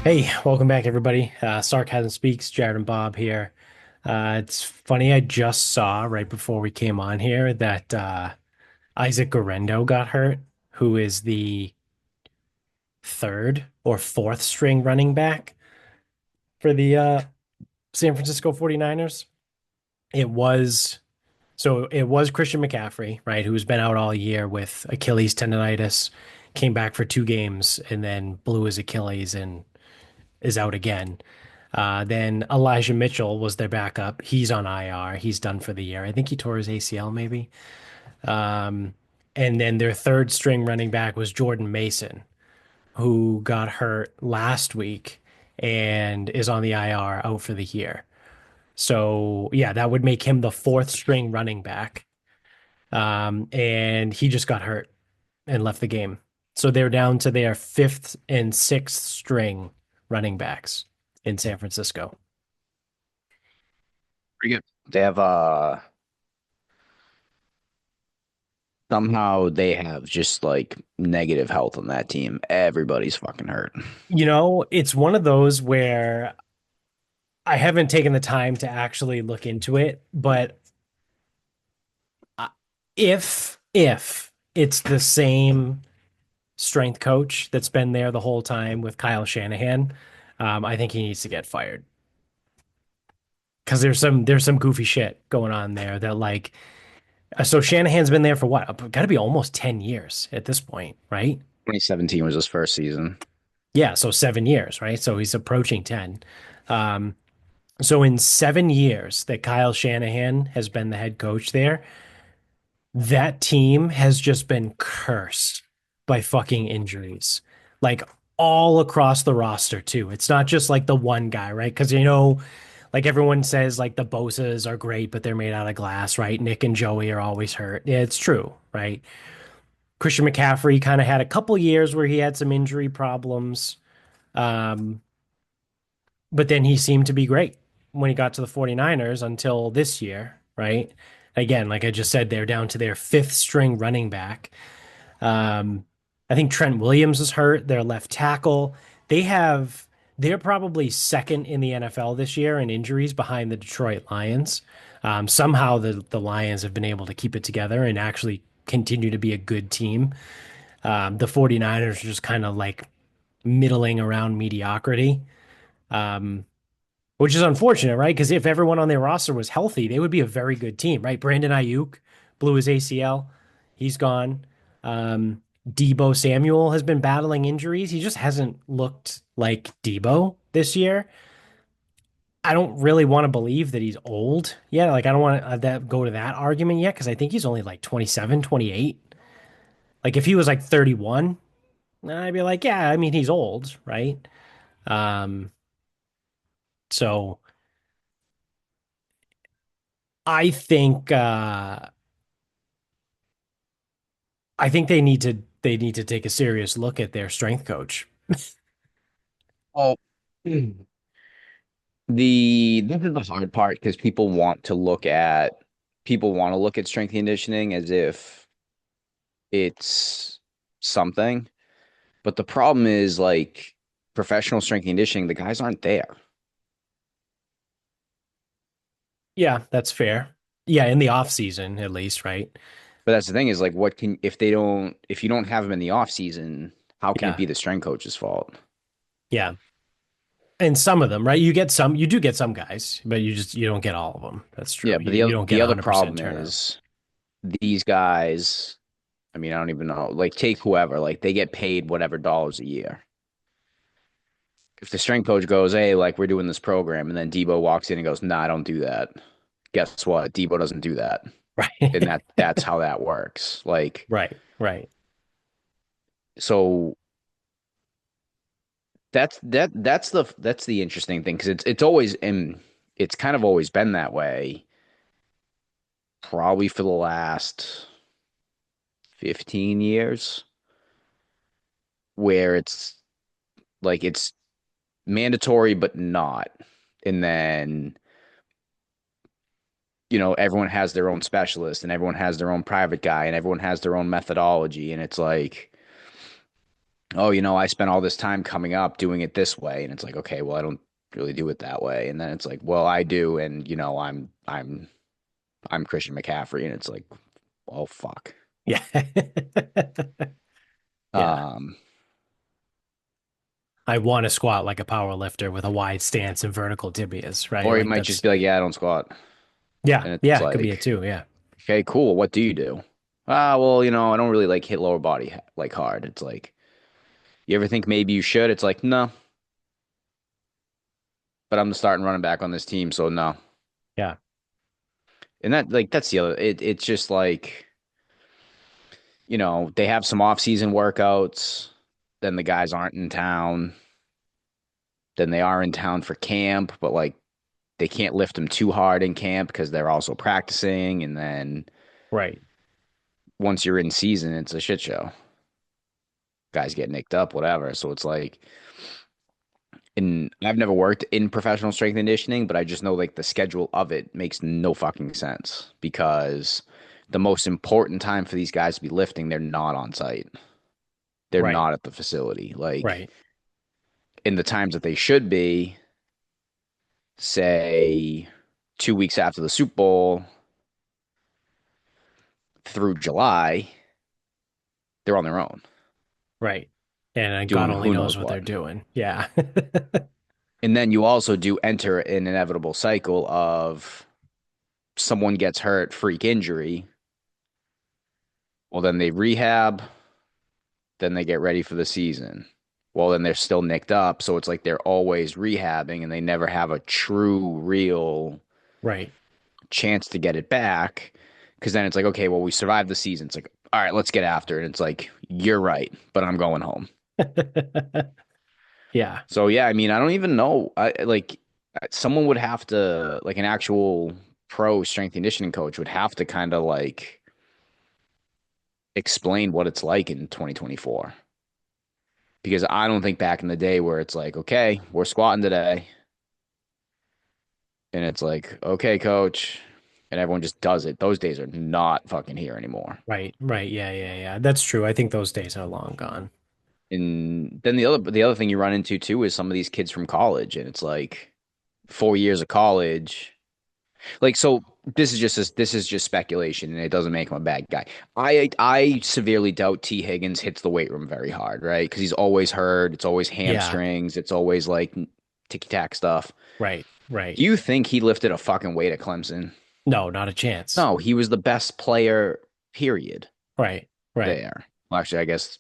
Hey, welcome back, everybody. Sarcasm Speaks, Jared and Bob here. It's funny, I just saw right before we came on here that Isaac Guerrero got hurt, who is the third or fourth string running back for the San Francisco 49ers. It was it was Christian McCaffrey, right, who's been out all year with Achilles tendonitis, came back for 2 games and then blew his Achilles and is out again. Then Elijah Mitchell was their backup. He's on IR. He's done for the year. I think he tore his ACL maybe. Um, and then their third string running back was Jordan Mason, who got hurt last week and is on the IR out for the year. So yeah, that would make him the fourth string running back. And he just got hurt and left the game. So they're down to their fifth and sixth string running backs in San Francisco. Pretty good. They have somehow they have just like negative health on that team. Everybody's fucking hurt. It's one of those where I haven't taken the time to actually look into it, but if it's the same strength coach that's been there the whole time with Kyle Shanahan, I think he needs to get fired because there's some goofy shit going on there that like so Shanahan's been there for what? Got to be almost 10 years at this point, right? 2017 was his first season. Yeah, so 7 years, right? So he's approaching 10. Um, so in 7 years that Kyle Shanahan has been the head coach there, that team has just been cursed by fucking injuries. Like all across the roster too. It's not just like the one guy, right? Because like everyone says like the Bosas are great, but they're made out of glass, right? Nick and Joey are always hurt. Yeah, it's true, right? Christian McCaffrey kind of had a couple years where he had some injury problems. Um, but then he seemed to be great when he got to the 49ers until this year, right? Again, like I just said, they're down to their fifth string running back. Um, I think Trent Williams is hurt, their left tackle. They have they're probably second in the NFL this year in injuries behind the Detroit Lions. Somehow the Lions have been able to keep it together and actually continue to be a good team. The 49ers are just kind of like middling around mediocrity. Um, which is unfortunate, right? Because if everyone on their roster was healthy, they would be a very good team, right? Brandon Ayuk blew his ACL. He's gone. Debo Samuel has been battling injuries. He just hasn't looked like Debo this year. I don't really want to believe that he's old yet. Like, I don't want to go to that argument yet because I think he's only like 27, 28. Like, if he was like 31, I'd be like, yeah, I mean, he's old, right? Um, so I think they need to take a serious look at their strength coach. Well, the this is the hard part because people want to look at strength conditioning as if it's something. But the problem is like professional strength conditioning, the guys aren't there. Yeah, that's fair. Yeah, in the off season at least, right? But that's the thing is like what can if you don't have them in the off season, how can it Yeah. be the strength coach's fault? Yeah. And some of them, right? You do get some guys, but you don't get all of them. That's true. Yeah, but You don't get the other 100% problem turnout. is these guys, I mean, I don't even know. Like take whoever, like they get paid whatever dollars a year. If the strength coach goes, "Hey, like we're doing this program," and then Debo walks in and goes, "Nah, I don't do that." Guess what? Debo doesn't do that. And Right. that's how that works. Like Right. Right. so that's the interesting thing because it's always and it's kind of always been that way probably for the last 15 years where it's mandatory but not. And then, everyone has their own specialist and everyone has their own private guy and everyone has their own methodology. And it's like, oh, I spent all this time coming up doing it this way, and it's like, okay, well, I don't really do it that way, and then it's like, well, I do, and I'm Christian McCaffrey, and it's like, oh fuck. Yeah. Yeah. Um, I want to squat like a power lifter with a wide stance and vertical tibias, right? or he Like might just that's be like, yeah, I don't squat, yeah, and it's yeah, it could be it like, too. Yeah. okay, cool. What do you do? Ah, well, I don't really like hit lower body like hard. It's like, you ever think maybe you should? It's like, no, but I'm the starting running back on this team, so no. Yeah. And that's the other. It's just like, they have some off-season workouts, then the guys aren't in town, then they are in town for camp, but like they can't lift them too hard in camp because they're also practicing, and then Right. once you're in season, it's a shit show. Guys get nicked up, whatever. So it's like, and I've never worked in professional strength and conditioning, but I just know like the schedule of it makes no fucking sense because the most important time for these guys to be lifting, they're not on site. They're Right. not at the facility. Like Right. in the times that they should be, say 2 weeks after the Super Bowl through July, they're on their own Right. And God doing only who knows knows what they're what. doing. Yeah. And then you also do enter an inevitable cycle of someone gets hurt, freak injury. Well, then they rehab, then they get ready for the season. Well, then they're still nicked up. So it's like they're always rehabbing and they never have a true, real Right. chance to get it back. Cause then it's like, okay, well, we survived the season. It's like, all right, let's get after it. And it's like, you're right, but I'm going home. Yeah. So yeah, I mean, I don't even know. I like someone would have to like an actual pro strength conditioning coach would have to kind of like explain what it's like in 2024. Because I don't think back in the day where it's like, okay, we're squatting today, and it's like, okay, coach, and everyone just does it. Those days are not fucking here anymore. Right. Right. Yeah. Yeah. Yeah. That's true. I think those days are long gone. And then the other thing you run into too is some of these kids from college, and it's like 4 years of college. Like so, this is just speculation, and it doesn't make him a bad guy. I severely doubt T. Higgins hits the weight room very hard, right? Because he's always hurt. It's always Yeah. hamstrings. It's always like ticky tack stuff. Right. Right. Do you think he lifted a fucking weight at Clemson? No, not a chance. No, he was the best player, period, Right. Right. there. Well, actually, I guess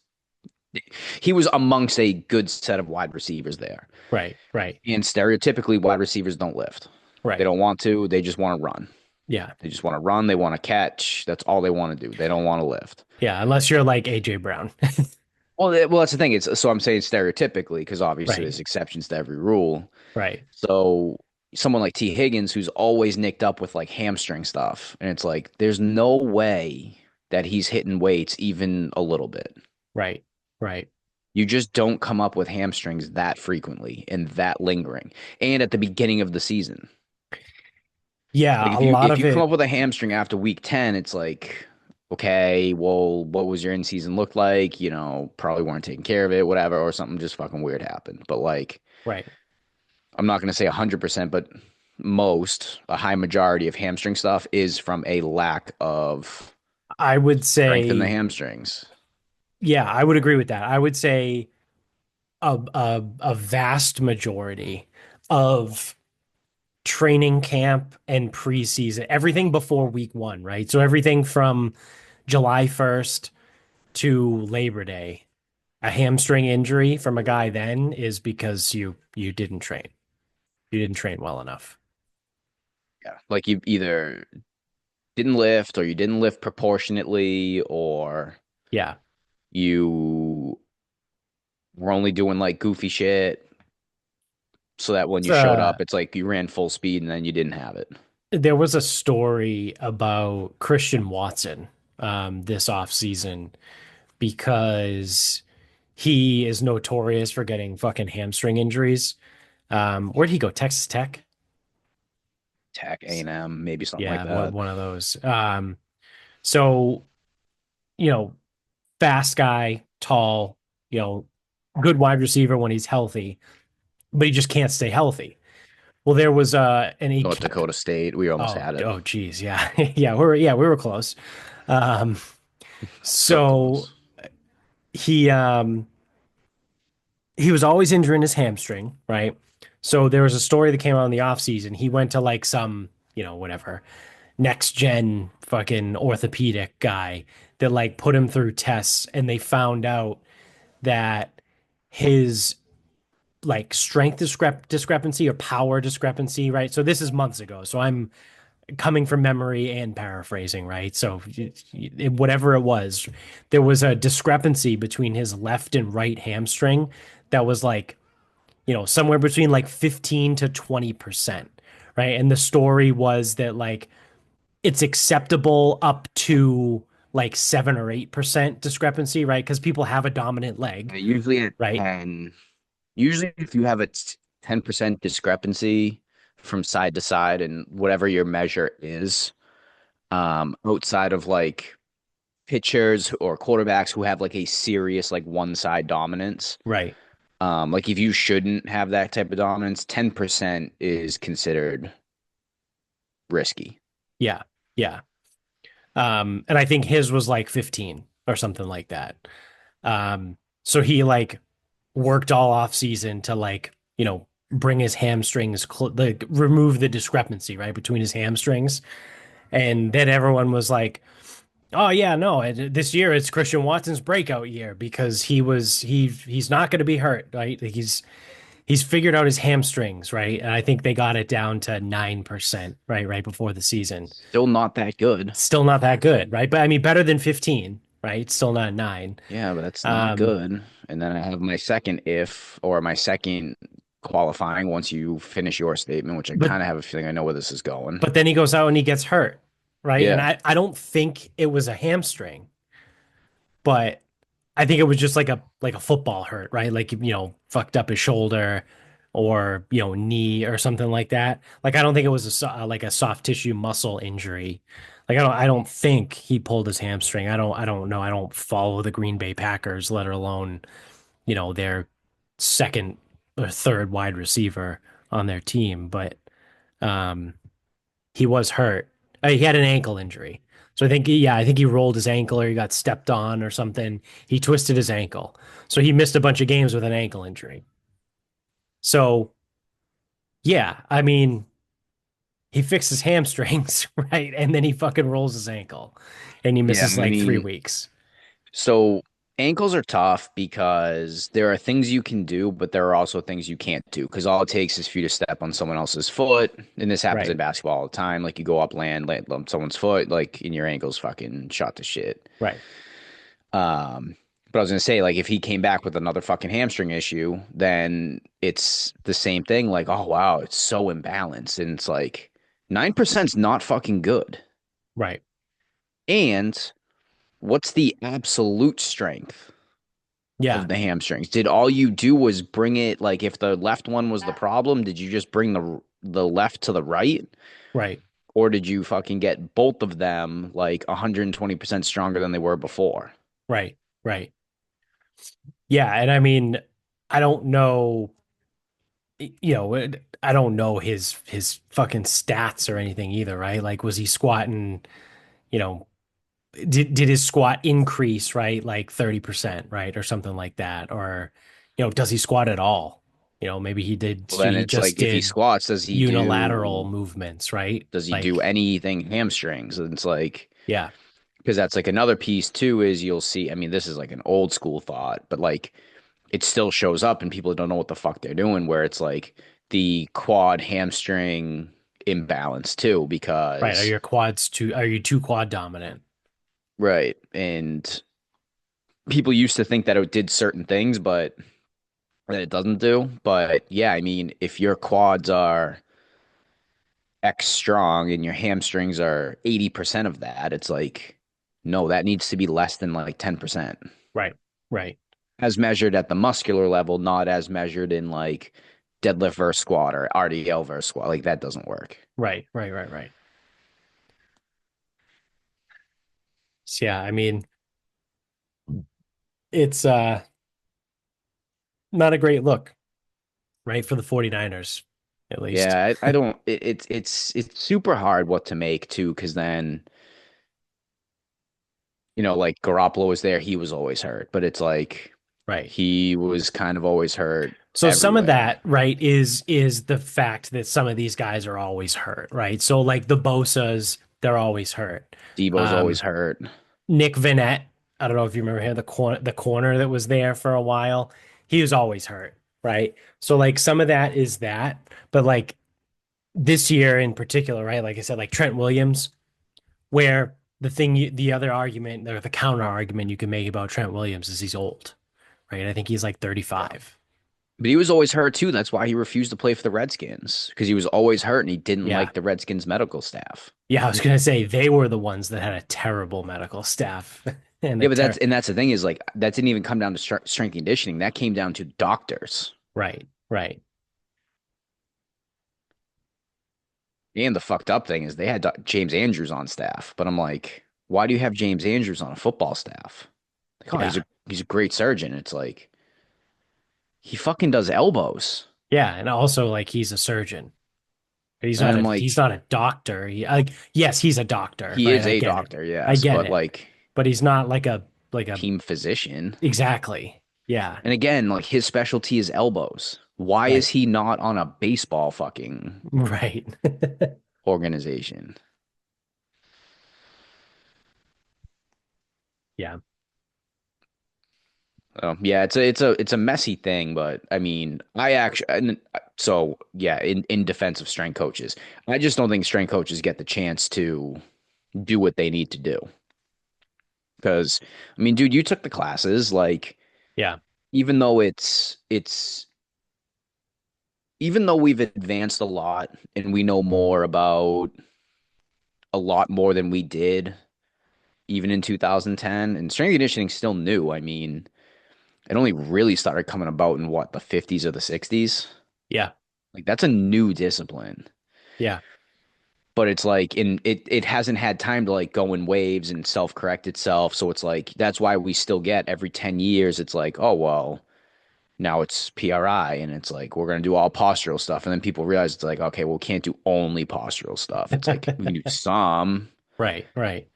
he was amongst a good set of wide receivers there. Right. Right. And stereotypically, wide receivers don't lift. They Right. don't want to. They just want to run. Yeah. They just want to run. They want to catch. That's all they want to do. They don't want to lift. Yeah. Unless you're like AJ Brown. Well, that's the thing. It's so I'm saying stereotypically because obviously Right. there's exceptions to every rule. Right. So someone like T. Higgins, who's always nicked up with like hamstring stuff, and it's like there's no way that he's hitting weights even a little bit. Right. Right. You just don't come up with hamstrings that frequently and that lingering, and at the beginning of the season. Like Yeah. A if you lot if of you come up it. with a hamstring after week 10, it's like, okay, well, what was your in season look like? Probably weren't taking care of it, whatever, or something just fucking weird happened. But like, Right. I'm not gonna say 100%, but a high majority of hamstring stuff is from a lack of I would strength in the say, hamstrings. yeah, I would agree with that. I would say a vast majority of training camp and preseason, everything before week one, right? So everything from July 1st to Labor Day, a hamstring injury from a guy then is because you didn't train. You didn't train well enough. Yeah, like you either didn't lift or you didn't lift proportionately or Yeah. you were only doing like goofy shit so that when It's, you showed up, it's like you ran full speed and then you didn't have it. there was a story about Christian Watson this offseason because he is notorious for getting fucking hamstring injuries. Where'd he go? Texas Tech? Tech, A&M, maybe something like Yeah, that. one of those. So, you know, fast guy, tall, you know, good wide receiver when he's healthy, but he just can't stay healthy. Well, there was an he North kept Dakota State. We almost had it. geez, yeah. We were close. Um So so close. he was always injuring his hamstring, right? So there was a story that came out in the offseason. He went to like some, whatever, next gen fucking orthopedic guy that like put him through tests and they found out that his like strength discrepancy or power discrepancy, right? So this is months ago. So I'm coming from memory and paraphrasing, right? So whatever it was, there was a discrepancy between his left and right hamstring that was like, somewhere between like 15 to 20%, right? And the story was that like it's acceptable up to like 7 or 8% discrepancy, right? Because people have a dominant leg, Usually at right? 10, usually if you have a 10% discrepancy from side to side and whatever your measure is, outside of like pitchers or quarterbacks who have like a serious like one side dominance, Right. like if you shouldn't have that type of dominance, 10% is considered risky. Yeah. Yeah. And I think his was like 15 or something like that. So he like worked all off season to like, bring his hamstrings, like remove the discrepancy, right, between his hamstrings. And then everyone was like, oh yeah, no, this year it's Christian Watson's breakout year because he's not going to be hurt, right? Like he's figured out his hamstrings, right? And I think they got it down to 9%, right before the season. Still not that good. Still not that good, right? But I mean, better than 15, right? Still not 9. Yeah, but that's not Um, good. And then I have my second if or my second qualifying once you finish your statement, which I but kind of have a feeling I know where this is going. but then he goes out and he gets hurt, right? And Yeah. I don't think it was a hamstring, but I think it was just like a football hurt, right? Like fucked up his shoulder or knee or something like that. Like I don't think it was like a soft tissue muscle injury. Like I don't think he pulled his hamstring. I don't know. I don't follow the Green Bay Packers, let alone their second or third wide receiver on their team, but um he was hurt. He had an ankle injury. So I think he rolled his ankle or he got stepped on or something. He twisted his ankle. So he missed a bunch of games with an ankle injury. So, yeah, I mean, he fixed his hamstrings, right? And then he fucking rolls his ankle and he Yeah, misses I like three mean, weeks. so ankles are tough because there are things you can do, but there are also things you can't do because all it takes is for you to step on someone else's foot. And this happens in Right, basketball all the time. Like you go up, land on someone's foot, like and your ankle's fucking shot to shit. right, Um, but I was gonna say, like, if he came back with another fucking hamstring issue, then it's the same thing. Like, oh wow, it's so imbalanced, and it's like 9% is not fucking good. right. And what's the absolute strength Yeah, of the hamstrings? Did all you do was bring it? Like, if the left one was the problem, did you just bring the left to the right, right, or did you fucking get both of them like 120% stronger than they were before? right, right. Yeah. And I mean, I don't know I don't know his fucking stats or anything either, right? Like, was he squatting, you know, did his squat increase, right? Like 30%, right? Or something like that. Or, does he squat at all? Maybe Well, then he it's just like if he did squats, unilateral movements, right? does he do Like, anything hamstrings? And it's like yeah, because that's like another piece too is you'll see. I mean, this is like an old school thought, but like it still shows up and people don't know what the fuck they're doing. Where it's like the quad hamstring imbalance too, right. because Are you too quad dominant? right, and people used to think that it did certain things, but that it doesn't do. But yeah, I mean, if your quads are X strong and your hamstrings are 80% of that, it's like, no, that needs to be less than like 10% Right, right, as measured at the muscular level, not as measured in like deadlift versus squat or RDL versus squat. Like that doesn't work. right. So, yeah, I mean, it's not a great look, right? For the 49ers, at least. Yeah, I don't. It's super hard what to make too, because then like Garoppolo was there, he was always hurt, but it's like Right. he was kind of always hurt So some of everywhere. that, right, is the fact that some of these guys are always hurt, right? So like the Bosas, they're always hurt. Debo's always Um, hurt. Nick Vanette, I don't know if you remember him, the corner that was there for a while, he was always hurt, right? So like some of that is that, but like this year in particular, right? Like I said, like Trent Williams, where the other argument or the counter argument you can make about Trent Williams is he's old, right? I think he's like 35. But he was always hurt too. That's why he refused to play for the Redskins because he was always hurt and he didn't Yeah. like the Redskins medical staff. Yeah, I was gonna say they were the ones that had a terrible medical staff and Yeah, but that's the thing is like that didn't even come down to strength and conditioning. That came down to doctors. right, right. And the fucked up thing is they had James Andrews on staff, but I'm like, why do you have James Andrews on a football staff? Like, oh, Yeah. he's a great surgeon. It's like he fucking does elbows. Yeah, and also like he's a surgeon. He's And not I'm he's like, not a doctor. Like yes, he's a doctor, he right? is I a get it. doctor, I yes, get but it. like But he's not like a team physician. exactly. Yeah, And again, like his specialty is elbows. Why is right. he not on a baseball fucking Right. organization? Yeah. Yeah, it's a messy thing, but I mean, so yeah, in defense of strength coaches, I just don't think strength coaches get the chance to do what they need to do. Because I mean, dude, you took the classes, like Yeah. even though it's even though we've advanced a lot and we know more about a lot more than we did even in 2010, and strength and conditioning still new. I mean, it only really started coming about in what, the 50s or the 60s? Yeah. Like that's a new discipline. Yeah. But it's like it hasn't had time to like go in waves and self-correct itself. So it's like that's why we still get every 10 years, it's like, oh well, now it's PRI and it's like we're gonna do all postural stuff. And then people realize it's like, okay, well, we can't do only postural stuff. It's like we can do some. Right. Right.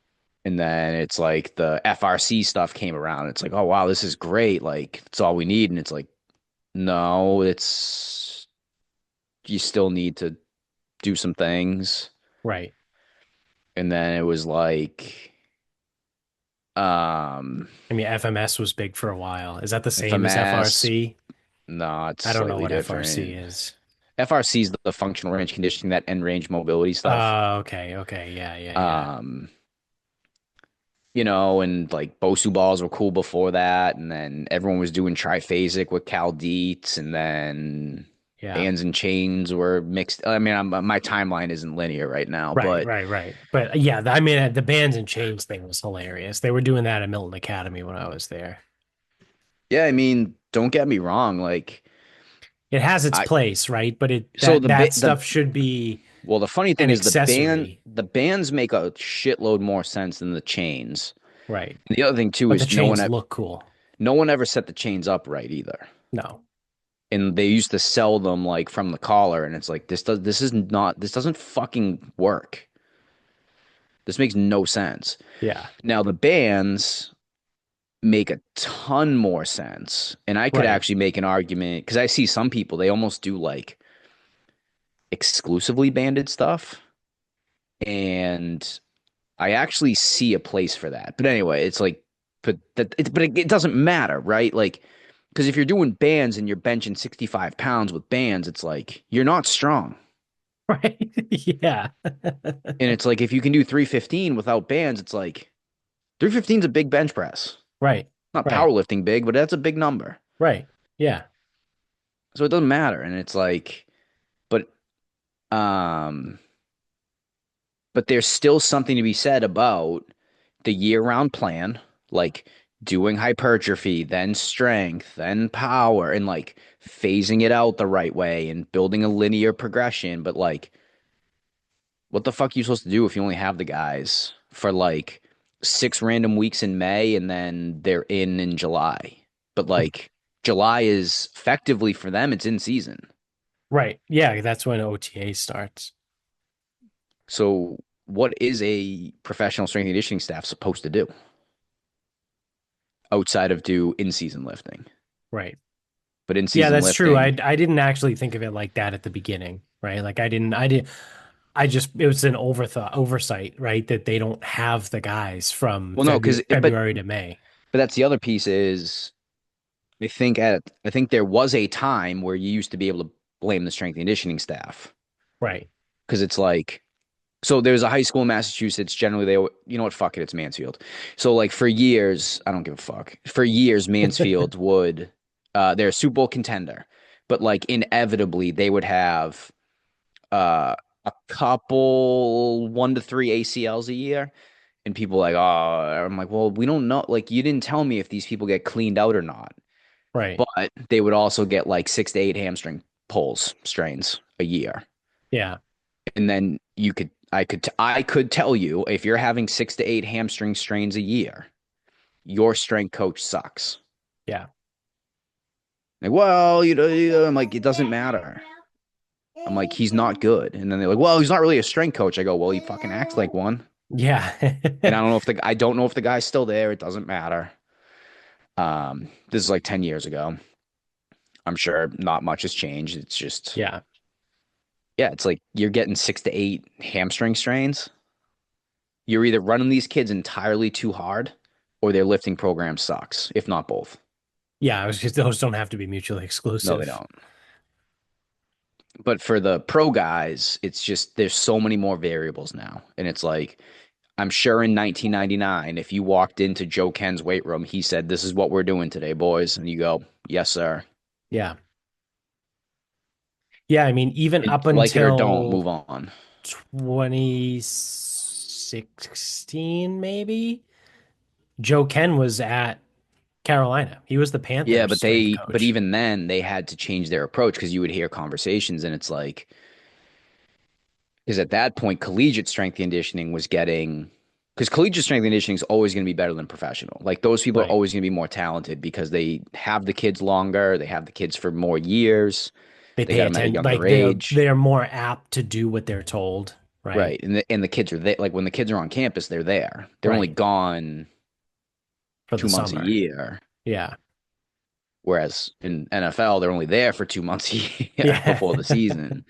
And then it's like the FRC stuff came around. It's like, oh wow, this is great. Like it's all we need. And it's like, no, it's you still need to do some things. Right. And then it was like, um, I mean, FMS was big for a while. Is that the same as FMS. FRC? No, it's I don't know slightly what FRC different. is. FRC is the functional range conditioning, that end range mobility stuff. Okay. Okay. Yeah. Yeah. Yeah. Um, and like Bosu balls were cool before that, and then everyone was doing triphasic with Cal Dietz, and then Yeah. bands and chains were mixed. I mean, my timeline isn't linear right now, Right, but right, right. But yeah, I mean, the bands and chains thing was hilarious. They were doing that at Milton Academy when I was there. yeah, I mean, don't get me wrong, like It has its I place, right? But it so that the stuff should be well, the funny an thing is accessory, the bands make a shitload more sense than the chains. right? And the other thing too But the is chains look cool. no one ever set the chains up right either. No. And they used to sell them like from the collar, and it's like this doesn't fucking work. This makes no sense. Yeah. Now the bands make a ton more sense, and I could Right. actually make an argument because I see some people they almost do like exclusively banded stuff, and I actually see a place for that. But anyway, it's like, but it doesn't matter, right? Like, because if you're doing bands and you're benching 65 pounds with bands, it's like you're not strong. Right. Yeah. And it's like if you can do 315 without bands, it's like 315 is a big bench press. Right. Not Right. powerlifting big, but that's a big number. Right. Yeah. So it doesn't matter. And it's like, but um, but there's still something to be said about the year-round plan, like doing hypertrophy, then strength, then power, and like phasing it out the right way and building a linear progression. But like, what the fuck are you supposed to do if you only have the guys for like 6 random weeks in May and then they're in July? But like, July is effectively for them, it's in season. Right. Yeah, that's when OTA starts. So what is a professional strength and conditioning staff supposed to do outside of do in-season lifting? Right. But Yeah, in-season that's true. lifting, I didn't actually think of it like that at the beginning, right? Like I did I just it was an oversight, right? That they don't have the guys from well, no, because February to May. but that's the other piece is I think there was a time where you used to be able to blame the strength and conditioning staff Right. because it's like so there's a high school in Massachusetts. Generally, they you know what? Fuck it, it's Mansfield. So like for years, I don't give a fuck. For years, Mansfield would they're a Super Bowl contender, but like inevitably they would have a couple 1 to 3 ACLs a year, and people like I'm like, well, we don't know. Like you didn't tell me if these people get cleaned out or not. Right. But they would also get like 6 to 8 hamstring pulls strains a year. Yeah. And then I could tell you if you're having 6 to 8 hamstring strains a year, your strength coach sucks. Yeah. Like, well, I'm like, it doesn't matter. I'm like, he's not good. And then they're like, well, he's not really a strength coach. I go, well, he fucking acts like one. Yeah. And I don't know if the guy's still there. It doesn't matter. This is like 10 years ago. I'm sure not much has changed. It's just, Yeah. yeah, it's like you're getting 6 to 8 hamstring strains. You're either running these kids entirely too hard or their lifting program sucks, if not both. Yeah. I was just those don't have to be mutually No, they exclusive. don't. But for the pro guys, it's just there's so many more variables now. And it's like, I'm sure in 1999, if you walked into Joe Ken's weight room, he said, "This is what we're doing today, boys." And you go, "Yes, sir." Yeah. Yeah. I mean, even And up like it or don't, until move on. 2016, maybe, Joe Ken was at Carolina. He was the Yeah, Panthers strength but coach. even then, they had to change their approach because you would hear conversations, and it's like, because at that point, collegiate strength conditioning was getting, because collegiate strength conditioning is always going to be better than professional. Like those people are Right. always going to be more talented because they have the kids longer, they have the kids for more years, They they pay got them at a attention, younger like age, they're more apt to do what they're told. Right. right? And the kids are there. Like when the kids are on campus, they're there. They're only Right. gone For the 2 months a summer. year, Yeah. whereas in NFL, they're only there for 2 months a year Yeah. before the season.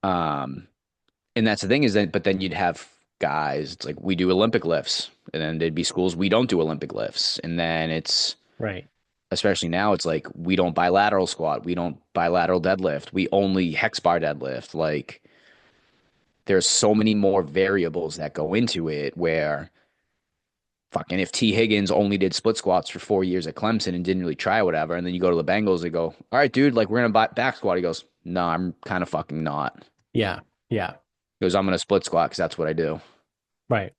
Um, And that's the thing is that, but then you'd have guys, it's like we do Olympic lifts, and then there'd be schools we don't do Olympic lifts. And then it's, Right. especially now, it's like we don't bilateral squat, we don't bilateral deadlift, we only hex bar deadlift. Like there's so many more variables that go into it where fucking if T. Higgins only did split squats for 4 years at Clemson and didn't really try whatever, and then you go to the Bengals and go, all right, dude, like we're gonna back squat. He goes, no, I'm kind of fucking not. Yeah. Yeah. He goes, I'm gonna split squat because that's what I do. Right.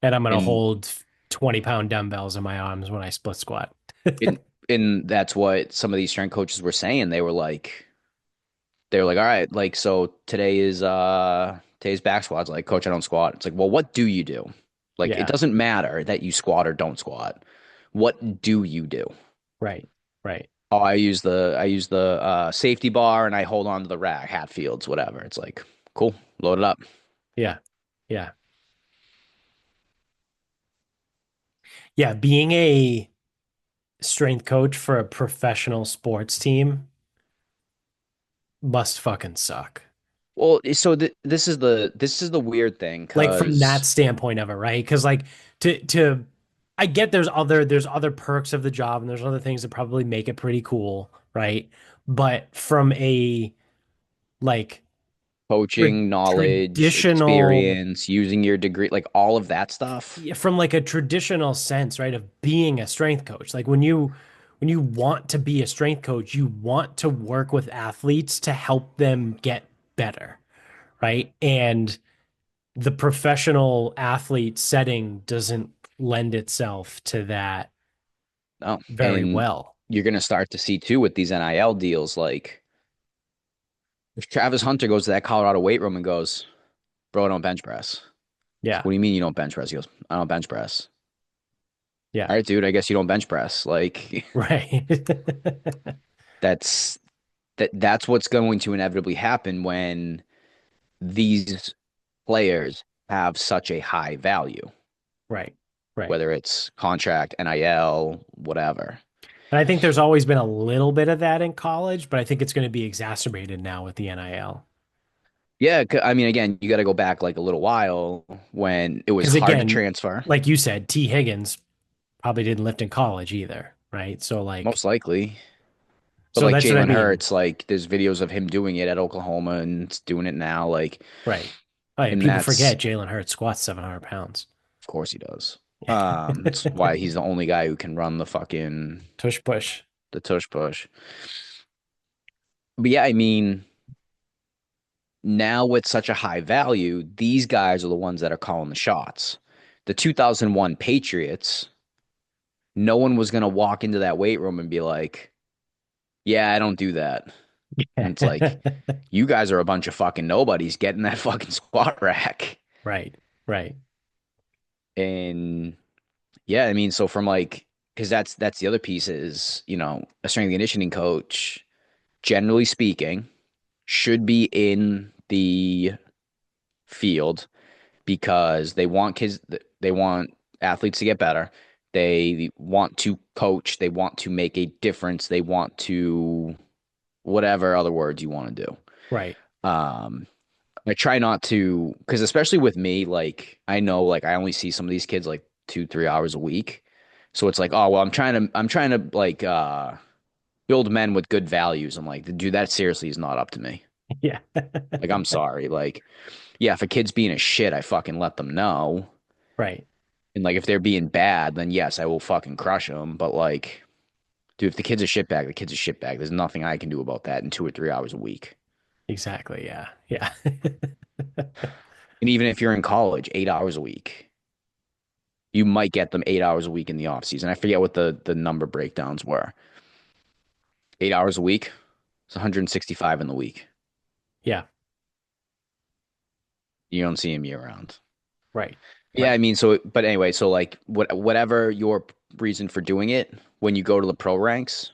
And I'm gonna And hold 20-pound dumbbells in my arms when I split squat. And and that's what some of these strength coaches were saying. They were like, all right, like so today's back squats. Like, coach, I don't squat. It's like, well, what do you do? Like, it Yeah. doesn't matter that you squat or don't squat. What do you do? Right. Right. Oh, I use the safety bar and I hold on to the rack, Hatfields, whatever. It's like, cool, load it up. Yeah. Yeah. Yeah. Being a strength coach for a professional sports team must fucking suck. Well, so this is the weird thing Like from that because standpoint of it, right? Because like to I get there's other perks of the job and there's other things that probably make it pretty cool, right? But from a like coaching, knowledge, traditional experience, using your degree, like all of that stuff. yeah, from like a traditional sense, right, of being a strength coach. Like when you want to be a strength coach, you want to work with athletes to help them get better, right? And the professional athlete setting doesn't lend itself to that No. very And well. you're going to start to see too with these NIL deals. Like if Travis Hunter goes to that Colorado weight room and goes, bro, I don't bench press. It's like, Yeah. what do you mean you don't bench press? He goes, I don't bench press. Yeah. All right, dude, I guess you don't bench press. Like Right. that's that's what's going to inevitably happen when these players have such a high value, Right. Right. whether it's contract, NIL, whatever. And I think there's always been a little bit of that in college, but I think it's going to be exacerbated now with the NIL. Yeah, I mean, again, you got to go back like a little while when it was Because hard to again, transfer, like you said, T. Higgins probably didn't lift in college either, right? So like, most likely. But so like that's what I Jalen mean. Hurts, like there's videos of him doing it at Oklahoma and it's doing it now. Like, Right. Oh yeah, and people that's forget Jalen Hurts squats 700 pounds. of course he does. It's why he's the only guy who can run the fucking Tush push. the tush push. But yeah, I mean, now with such a high value, these guys are the ones that are calling the shots. The 2001 Patriots, no one was going to walk into that weight room and be like, yeah, I don't do that. And it's like, you guys are a bunch of fucking nobodies getting that fucking squat rack. Right. Right. And yeah, I mean, so from like, because that's the other piece is, a strength and conditioning coach, generally speaking, should be in the field because they want athletes to get better. They want to coach, they want to make a difference, they want to whatever other words you want to do. Right. Um, I try not to, because especially with me, like I know, like I only see some of these kids like 2, 3 hours a week, so it's like, oh well, I'm trying to like build men with good values. I'm like, dude, that seriously is not up to me. Yeah. Like, I'm sorry, like, yeah, if a kid's being a shit, I fucking let them know. Right. And like if they're being bad, then yes, I will fucking crush them. But like, dude, if the kid's a shitbag, the kid's a shitbag. There's nothing I can do about that in 2 or 3 hours a week. Exactly. Yeah. Yeah. And even if you're in college, 8 hours a week, you might get them 8 hours a week in the off season. I forget what the number breakdowns were. 8 hours a week, it's 165 in the week. Yeah. You don't see him year round. Right. Yeah, I Right. mean, so but anyway, so like whatever your reason for doing it, when you go to the pro ranks,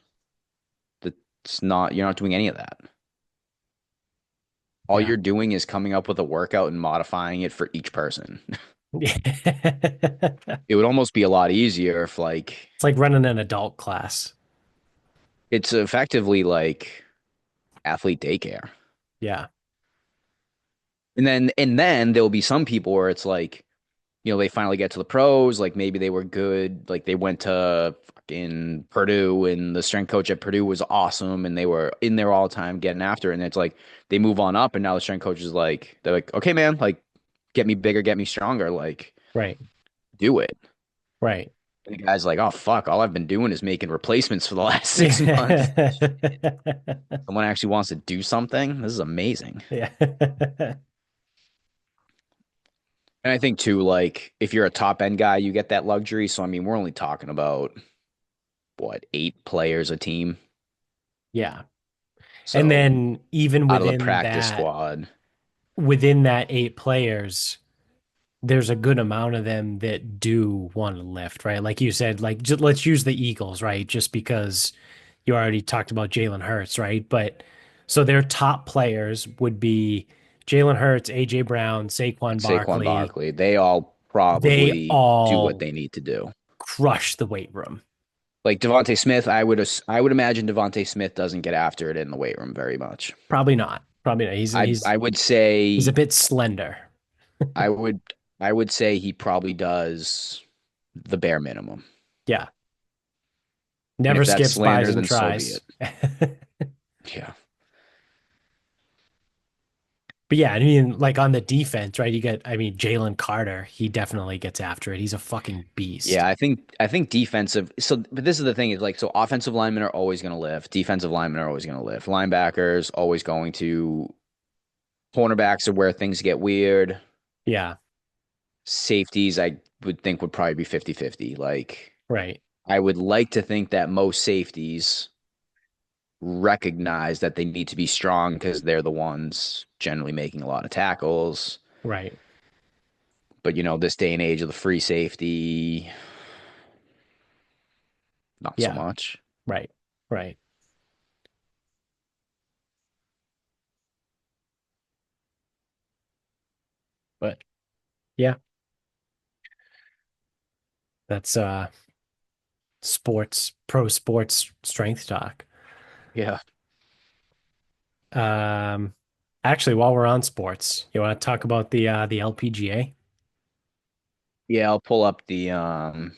that's not you're not doing any of that. All Yeah. you're doing is coming up with a workout and modifying it for each person. It's It would almost be a lot easier if like like running an adult class. it's effectively like athlete daycare. Yeah. And then there'll be some people where it's like, they finally get to the pros, like maybe they were good, like they went to fucking Purdue and the strength coach at Purdue was awesome and they were in there all the time getting after it. And it's like they move on up and now the strength coach is like, they're like, okay, man, like get me bigger, get me stronger, like Right. do it. Right. And the guy's like, oh fuck, all I've been doing is making replacements for the last 6 months. Yeah. Someone actually wants to do something. This is amazing. Yeah. And I think too, like if you're a top end guy, you get that luxury. So I mean, we're only talking about what, 8 players a team. Yeah. And So then even out of the practice squad, within that 8 players, there's a good amount of them that do want to lift, right? Like you said, like let's use the Eagles, right? Just because you already talked about Jalen Hurts, right? But so their top players would be Jalen Hurts, AJ Brown, Saquon Saquon Barkley. Barkley, they all They probably do what all they need to do. crush the weight room. Like Devontae Smith, I would imagine Devontae Smith doesn't get after it in the weight room very much. Probably not. Probably not. I would He's a say bit slender. I would I would say he probably does the bare minimum. Yeah. And Never if that's skips buys slander, and then so be tries. it. Yeah. But yeah, I mean, like on the defense, right? You get, I mean, Jalen Carter, he definitely gets after it. He's a fucking beast. Yeah, I think defensive. So, but this is the thing is like so offensive linemen are always going to lift. Defensive linemen are always going to lift. Linebackers always going to. Cornerbacks are where things get weird. Yeah, Safeties, I would think would probably be 50-50. Like right, I would like to think that most safeties recognize that they need to be strong because they're the ones generally making a lot of tackles. right. But this day and age of the free safety, not so Yeah. much. Right. Right. But yeah, that's pro sports strength talk. Yeah. Um, actually, while we're on sports, you want to talk about the LPGA? Yeah, I'll pull up the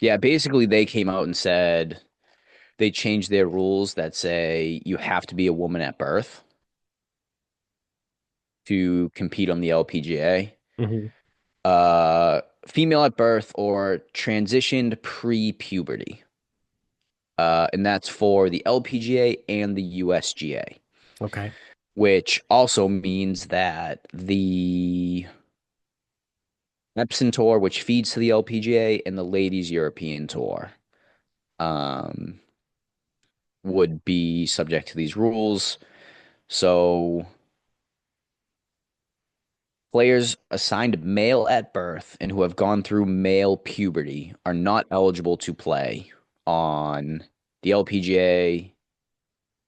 yeah, basically they came out and said they changed their rules that say you have to be a woman at birth to compete on the LPGA. Hmm. Female at birth or transitioned pre-puberty. And that's for the LPGA and the USGA, Okay. which also means that the Epson Tour, which feeds to the LPGA, and the Ladies European Tour, um, would be subject to these rules. So players assigned male at birth and who have gone through male puberty are not eligible to play on the LPGA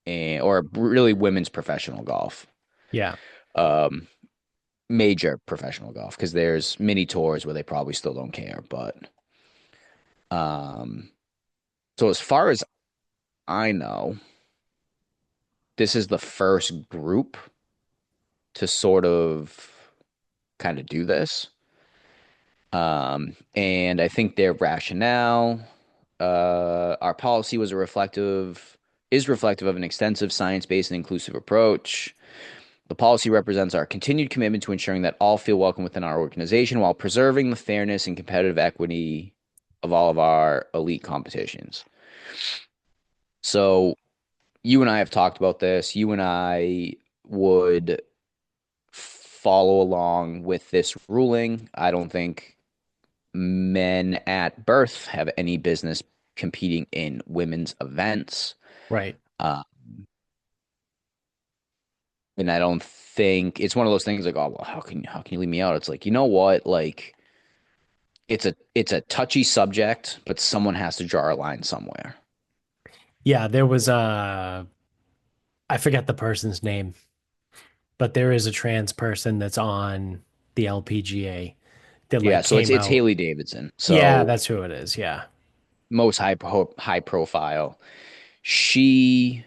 and, or really women's professional golf. Yeah. Um, Major professional golf because there's mini tours where they probably still don't care. But um, so as far as I know, this is the first group to sort of kind of do this. And I think their rationale, our policy was a reflective, is reflective of an extensive science-based and inclusive approach. The policy represents our continued commitment to ensuring that all feel welcome within our organization while preserving the fairness and competitive equity of all of our elite competitions. So you and I have talked about this. You and I would follow along with this ruling. I don't think men at birth have any business competing in women's events. Right. Uh, and I don't think it's one of those things like, oh well, how can you leave me out? It's like, you know what? Like it's a touchy subject, but someone has to draw a line somewhere. Yeah, there was I forget the person's name, but there is a trans person that's on the LPGA that Yeah, like so it's came it's out. Haley Davidson. Yeah, So that's who it is. Yeah. most high profile. She,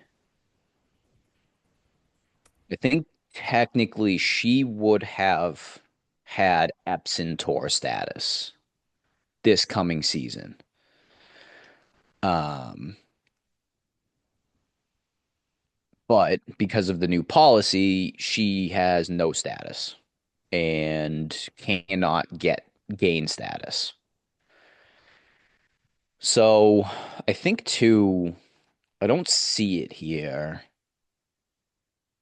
I think technically she would have had Epson Tour status this coming season. Um, but because of the new policy, she has no status and cannot gain status. So I think too, I don't see it here.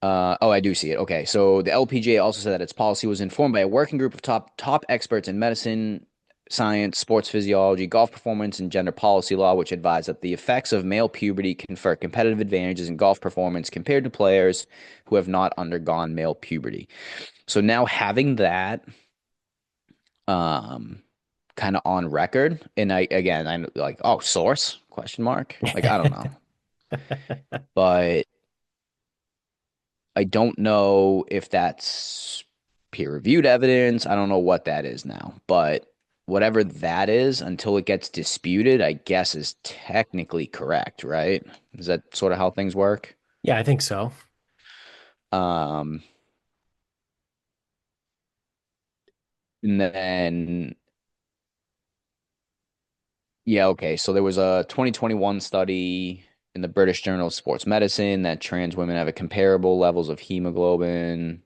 Oh, I do see it. Okay, so the LPGA also said that its policy was informed by a working group of top experts in medicine, science, sports physiology, golf performance, and gender policy law, which advised that the effects of male puberty confer competitive advantages in golf performance compared to players who have not undergone male puberty. So now having that um kind of on record, and I'm like, oh, source? Question mark. Like I don't know, but I don't know if that's peer-reviewed evidence. I don't know what that is now, but whatever that is, until it gets disputed, I guess is technically correct, right? Is that sort of how things work? Yeah, I think so. Um, and then yeah, okay. So there was a 2021 study in the British Journal of Sports Medicine that trans women have a comparable levels of hemoglobin.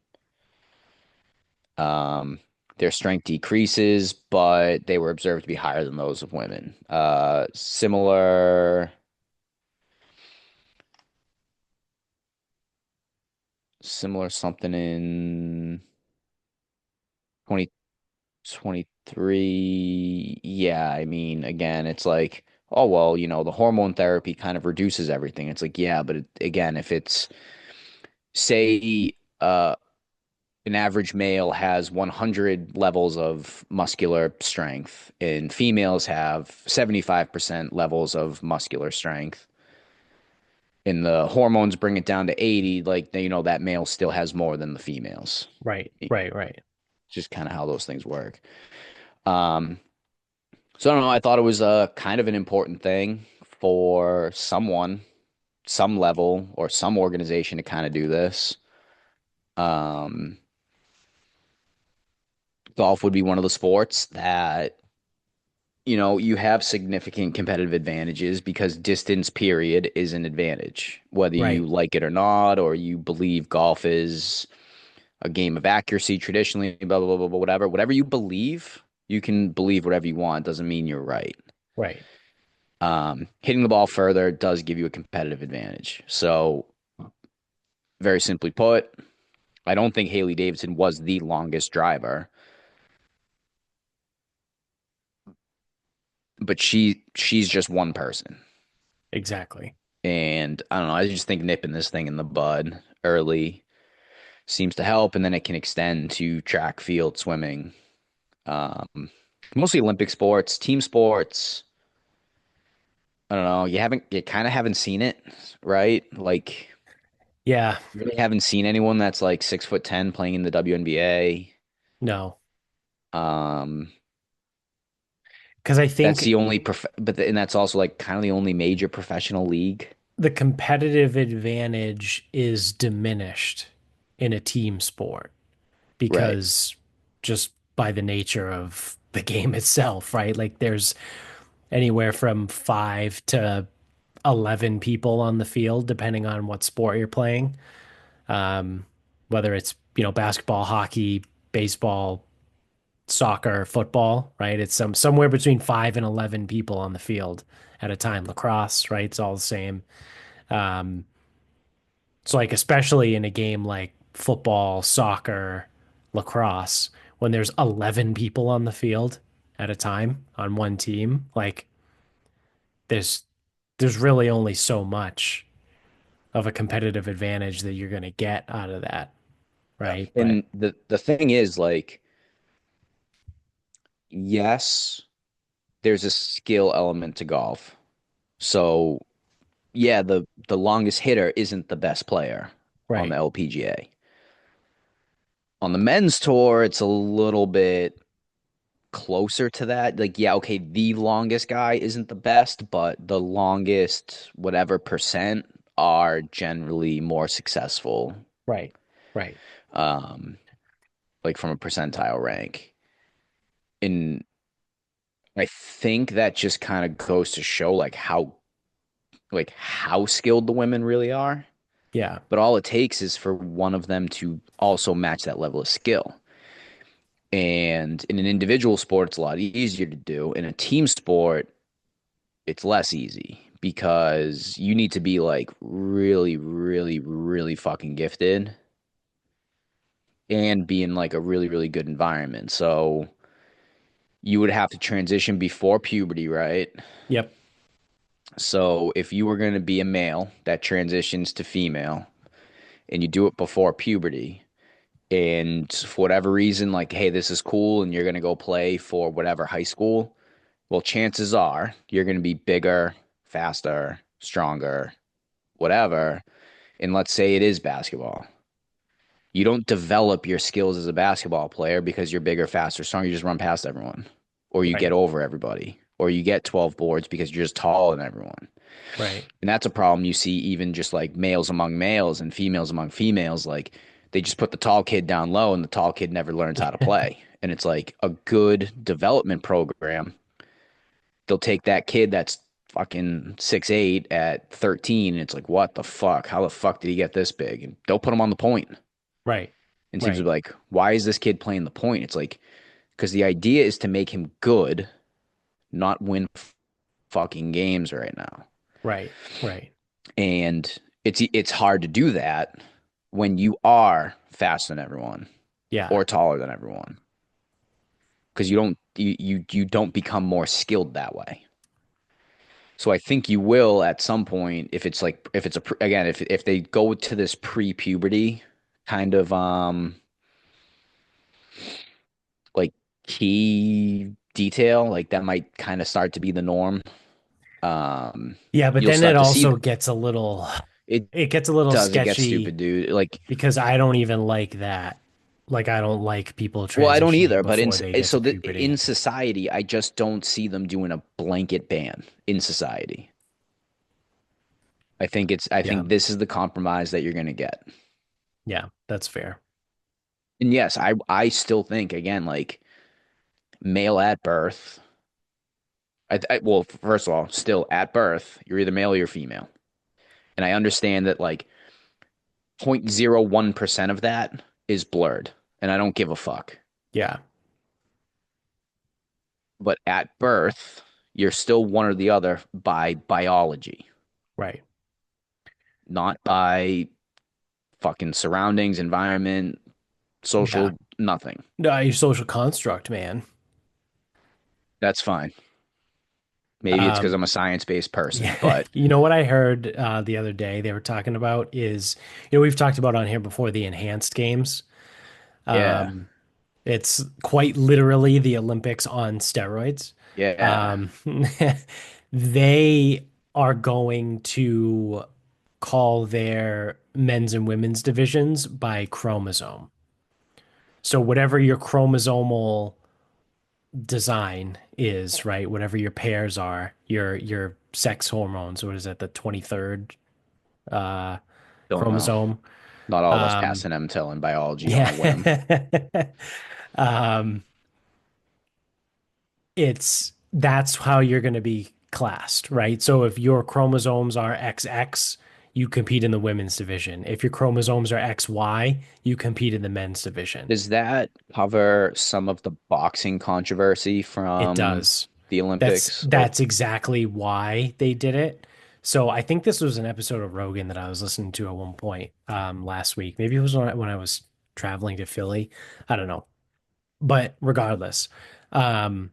Um, their strength decreases, but they were observed to be higher than those of women. Similar something in 2023. Yeah, I mean, again, it's like, oh, well, the hormone therapy kind of reduces everything. It's like, yeah, but again, if it's, say, an average male has 100 levels of muscular strength, and females have 75% levels of muscular strength. And the hormones bring it down to 80, like, that male still has more than the females. Right, It's right, right. just kind of how those things work. Um, so I don't know. I thought it was a kind of an important thing for someone, some level, or some organization to kind of do this. Um, Golf would be one of the sports that you have significant competitive advantages because distance period is an advantage, whether you Right, like it or not, or you believe golf is a game of accuracy traditionally, blah, blah, blah, blah, whatever. Whatever you believe, you can believe whatever you want. Doesn't mean you're right. right. Hitting the ball further does give you a competitive advantage. So, very simply put, I don't think Haley Davidson was the longest driver, but she's just one person. Exactly. And I don't know. I just think nipping this thing in the bud early seems to help, and then it can extend to track, field, swimming, um, mostly Olympic sports, team sports. I don't know. You kind of haven't seen it, right? Like, Yeah, you really haven't seen anyone that's like 6'10" playing in the WNBA. no. Um, Because I that's think the only and that's also like kind of the only major professional league, the competitive advantage is diminished in a team sport right? because just by the nature of the game itself, right? Like there's anywhere from 5 to 11 people on the field, depending on what sport you're playing. Whether it's, basketball, hockey, baseball, soccer, football, right? It's somewhere between 5 and 11 people on the field at a time. Lacrosse, right? It's all the same. Um, so like especially in a game like football, soccer, lacrosse, when there's 11 people on the field at a time on one team, like there's there's really only so much of a competitive advantage that you're going to get out of that, right? But And the thing is, like, yes, there's a skill element to golf. So yeah, the longest hitter isn't the best player on the right, LPGA. On the men's tour, it's a little bit closer to that. Like, yeah, okay, the longest guy isn't the best, but the longest whatever percent are generally more successful, right, right. um, like from a percentile rank. And I think that just kind of goes to show how skilled the women really are. Yeah, But all it takes is for one of them to also match that level of skill. And in an individual sport, it's a lot easier to do. In a team sport, it's less easy because you need to be like really, really, really fucking gifted and be in like a really, really good environment. So you would have to transition before puberty, right? yep, So if you were going to be a male that transitions to female and you do it before puberty, and for whatever reason, like, hey, this is cool, and you're going to go play for whatever high school, well, chances are you're going to be bigger, faster, stronger, whatever. And let's say it is basketball. You don't develop your skills as a basketball player because you're bigger, faster, stronger. You just run past everyone, or you get right, over everybody, or you get 12 boards because you're just taller than everyone. right, And that's a problem you see even just like males among males and females among females. Like they just put the tall kid down low and the tall kid never learns how to play. And it's like a good development program. They'll take that kid that's fucking 6'8" at 13. And it's like, what the fuck? How the fuck did he get this big? And they'll put him on the point. right, And teams will right, be like, why is this kid playing the point? It's like, because the idea is to make him good, not win fucking games right now. right, right. And it's hard to do that when you are faster than everyone Yeah, or taller than everyone because you don't become more skilled that way. So I think you will at some point if it's again if they go to this pre-puberty kind of key detail, like that might kind of start to be the norm. Um, Yeah, but you'll then it start to see also gets a little it it gets a little does, it gets sketchy stupid, dude. Like, because I don't even like that. Like I don't like people well, I don't transitioning either, but before they get to in puberty. society, I just don't see them doing a blanket ban in society. I Yeah. think this is the compromise that you're going to get. Yeah, that's fair. And yes, I still think again, like male at birth. Well, first of all, still at birth, you're either male or you're female. And I understand that like 0.01% of that is blurred, and I don't give a fuck. Yeah, But at birth, you're still one or the other by biology, right. not by fucking surroundings, environment, Yeah. social, nothing. No, your social construct, man. That's fine. Maybe it's because Um, I'm a science-based person, yeah, but you know what I heard the other day they were talking about is, we've talked about on here before the enhanced games. yeah, Um, it's quite literally the Olympics on steroids. yeah. Um, they are going to call their men's and women's divisions by chromosome. So whatever your chromosomal design is, right? Whatever your pairs are, your sex hormones, what is that, the 23rd uh Don't know. chromosome? Not all of us pass Um an MTEL in biology on a whim. yeah. um it's that's how you're going to be classed, right? So if your chromosomes are XX, you compete in the women's division. If your chromosomes are XY, you compete in the men's division. Does that cover some of the boxing controversy It from does. the That's Olympics? Or that's exactly why they did it. So I think this was an episode of Rogan that I was listening to at one point last week. Maybe it was when I was traveling to Philly. I don't know. But regardless, um,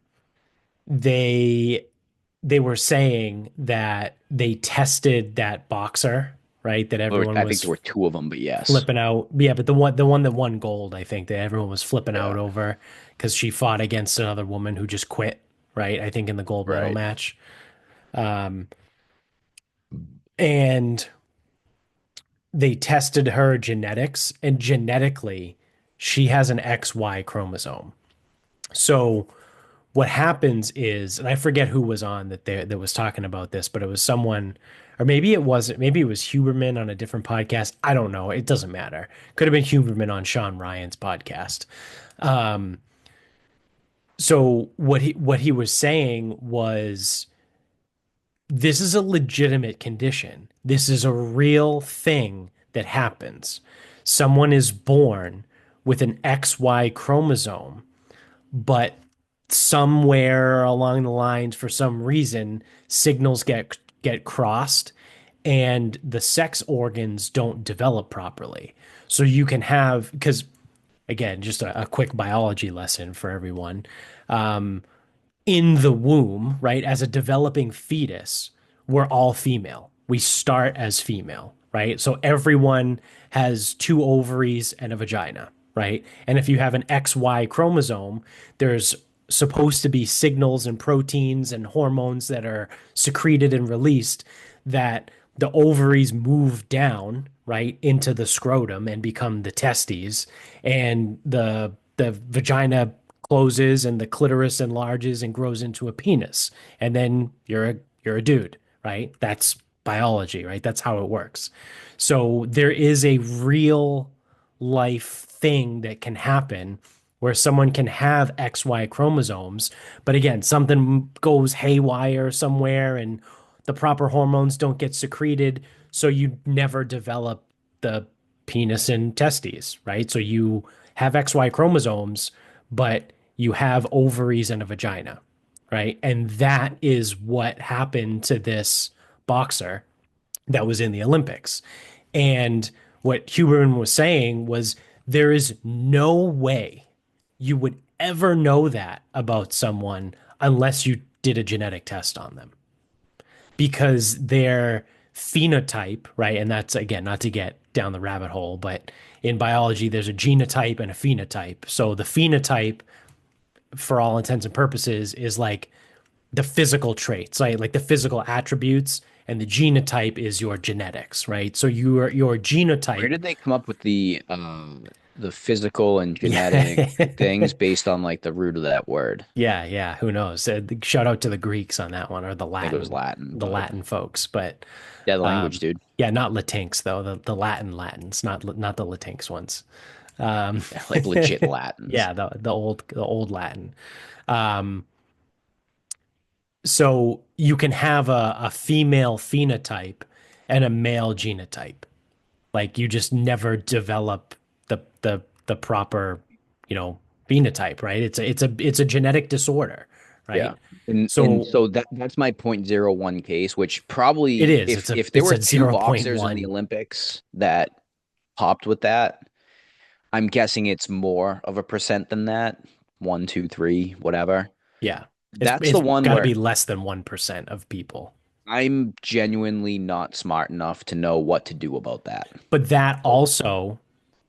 they they were saying that they tested that boxer, right? That everyone I think there was were two of them, but yes. flipping out. Yeah, but the one that won gold, I think that everyone was flipping Yeah, out over because she fought against another woman who just quit, right? I think in the gold medal right. match. Um, and they tested her genetics, and genetically, she has an XY chromosome. So what happens is, and I forget who was on that was talking about this, but it was someone, or maybe it was Huberman on a different podcast. I don't know. It doesn't matter. Could have been Huberman on Sean Ryan's podcast. Um, so what he was saying was this is a legitimate condition. This is a real thing that happens. Someone is born with an XY chromosome, but somewhere along the lines, for some reason, signals get crossed and the sex organs don't develop properly. So you can have, because again, just a quick biology lesson for everyone. In the womb, right, as a developing fetus, we're all female. We start as female, right? So everyone has two ovaries and a vagina, right? And if you have an XY chromosome, there's supposed to be signals and proteins and hormones that are secreted and released that the ovaries move down, right, into the scrotum and become the testes, and the vagina closes and the clitoris enlarges and grows into a penis, and then you're a dude, right? That's biology, right? That's how it works. So there is a real life thing that can happen where someone can have XY chromosomes, but again, something goes haywire somewhere and the proper hormones don't get secreted, so you never develop the penis and testes, right? So you have XY chromosomes, but you have ovaries and a vagina, right? And that is what happened to this boxer that was in the Olympics. And what Huberman was saying was there is no way you would ever know that about someone unless you did a genetic test on them because their phenotype, right? And that's again, not to get down the rabbit hole, but in biology, there's a genotype and a phenotype. So the phenotype for all intents and purposes, is like the physical traits, right? Like the physical attributes, and the genotype is your genetics, right? So your Where genotype, did they come up with the physical and genetic yeah, things based on like the root of that word? yeah, yeah. Who knows? Shout out to the Greeks on that one, or I think it was Latin, The but Latin folks. But yeah, the language, um, dude. yeah, not Latinx though. The Latin Latins, not the Latinx ones. Um, Yeah, like legit Latins. yeah, the old Latin. Um, so you can have a female phenotype and a male genotype. Like you just never develop the proper, you know, phenotype, right? It's a genetic disorder, Yeah. right? And So so that's my .01 case, which probably it is. if there It's were a two zero point boxers in the 0.1. Olympics that popped with that, I'm guessing it's more of a percent than that. One, two, three, whatever. Yeah. That's the It's one got to where be less than 1% of people. I'm genuinely not smart enough to know what to do about that. But that also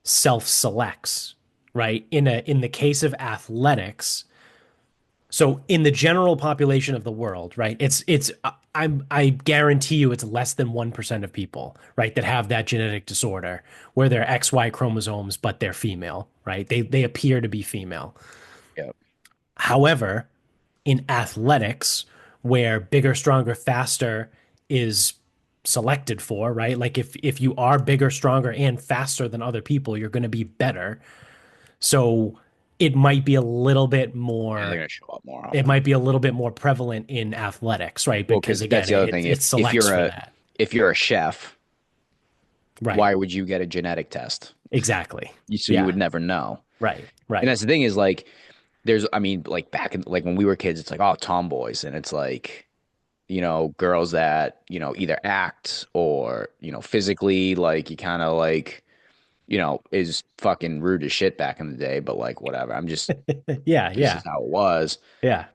self-selects, right? In the case of athletics, so in the general population of the world, right? I guarantee you it's less than 1% of people, right, that have that genetic disorder where they're XY chromosomes but they're female, right? They appear to be female. Yeah. However, in athletics, where bigger, stronger, faster is selected for, right? Like if you are bigger, stronger, and faster than other people, you're going to be better. So it might be a little bit Yeah, they're more gonna show up more it often. might be a little bit more prevalent in athletics, right? Well, Because because again, that's the other thing. it If selects for that. if you're a chef, Right. why would you get a genetic test? Exactly. So you Yeah. would never know. Right. And Right. that's the thing is like there's I mean like back in like when we were kids, it's like oh tomboys, and it's like girls that either act or physically like you kind of like is fucking rude as shit back in the day, but like whatever. Yeah. This Yeah. is how it was. Yeah.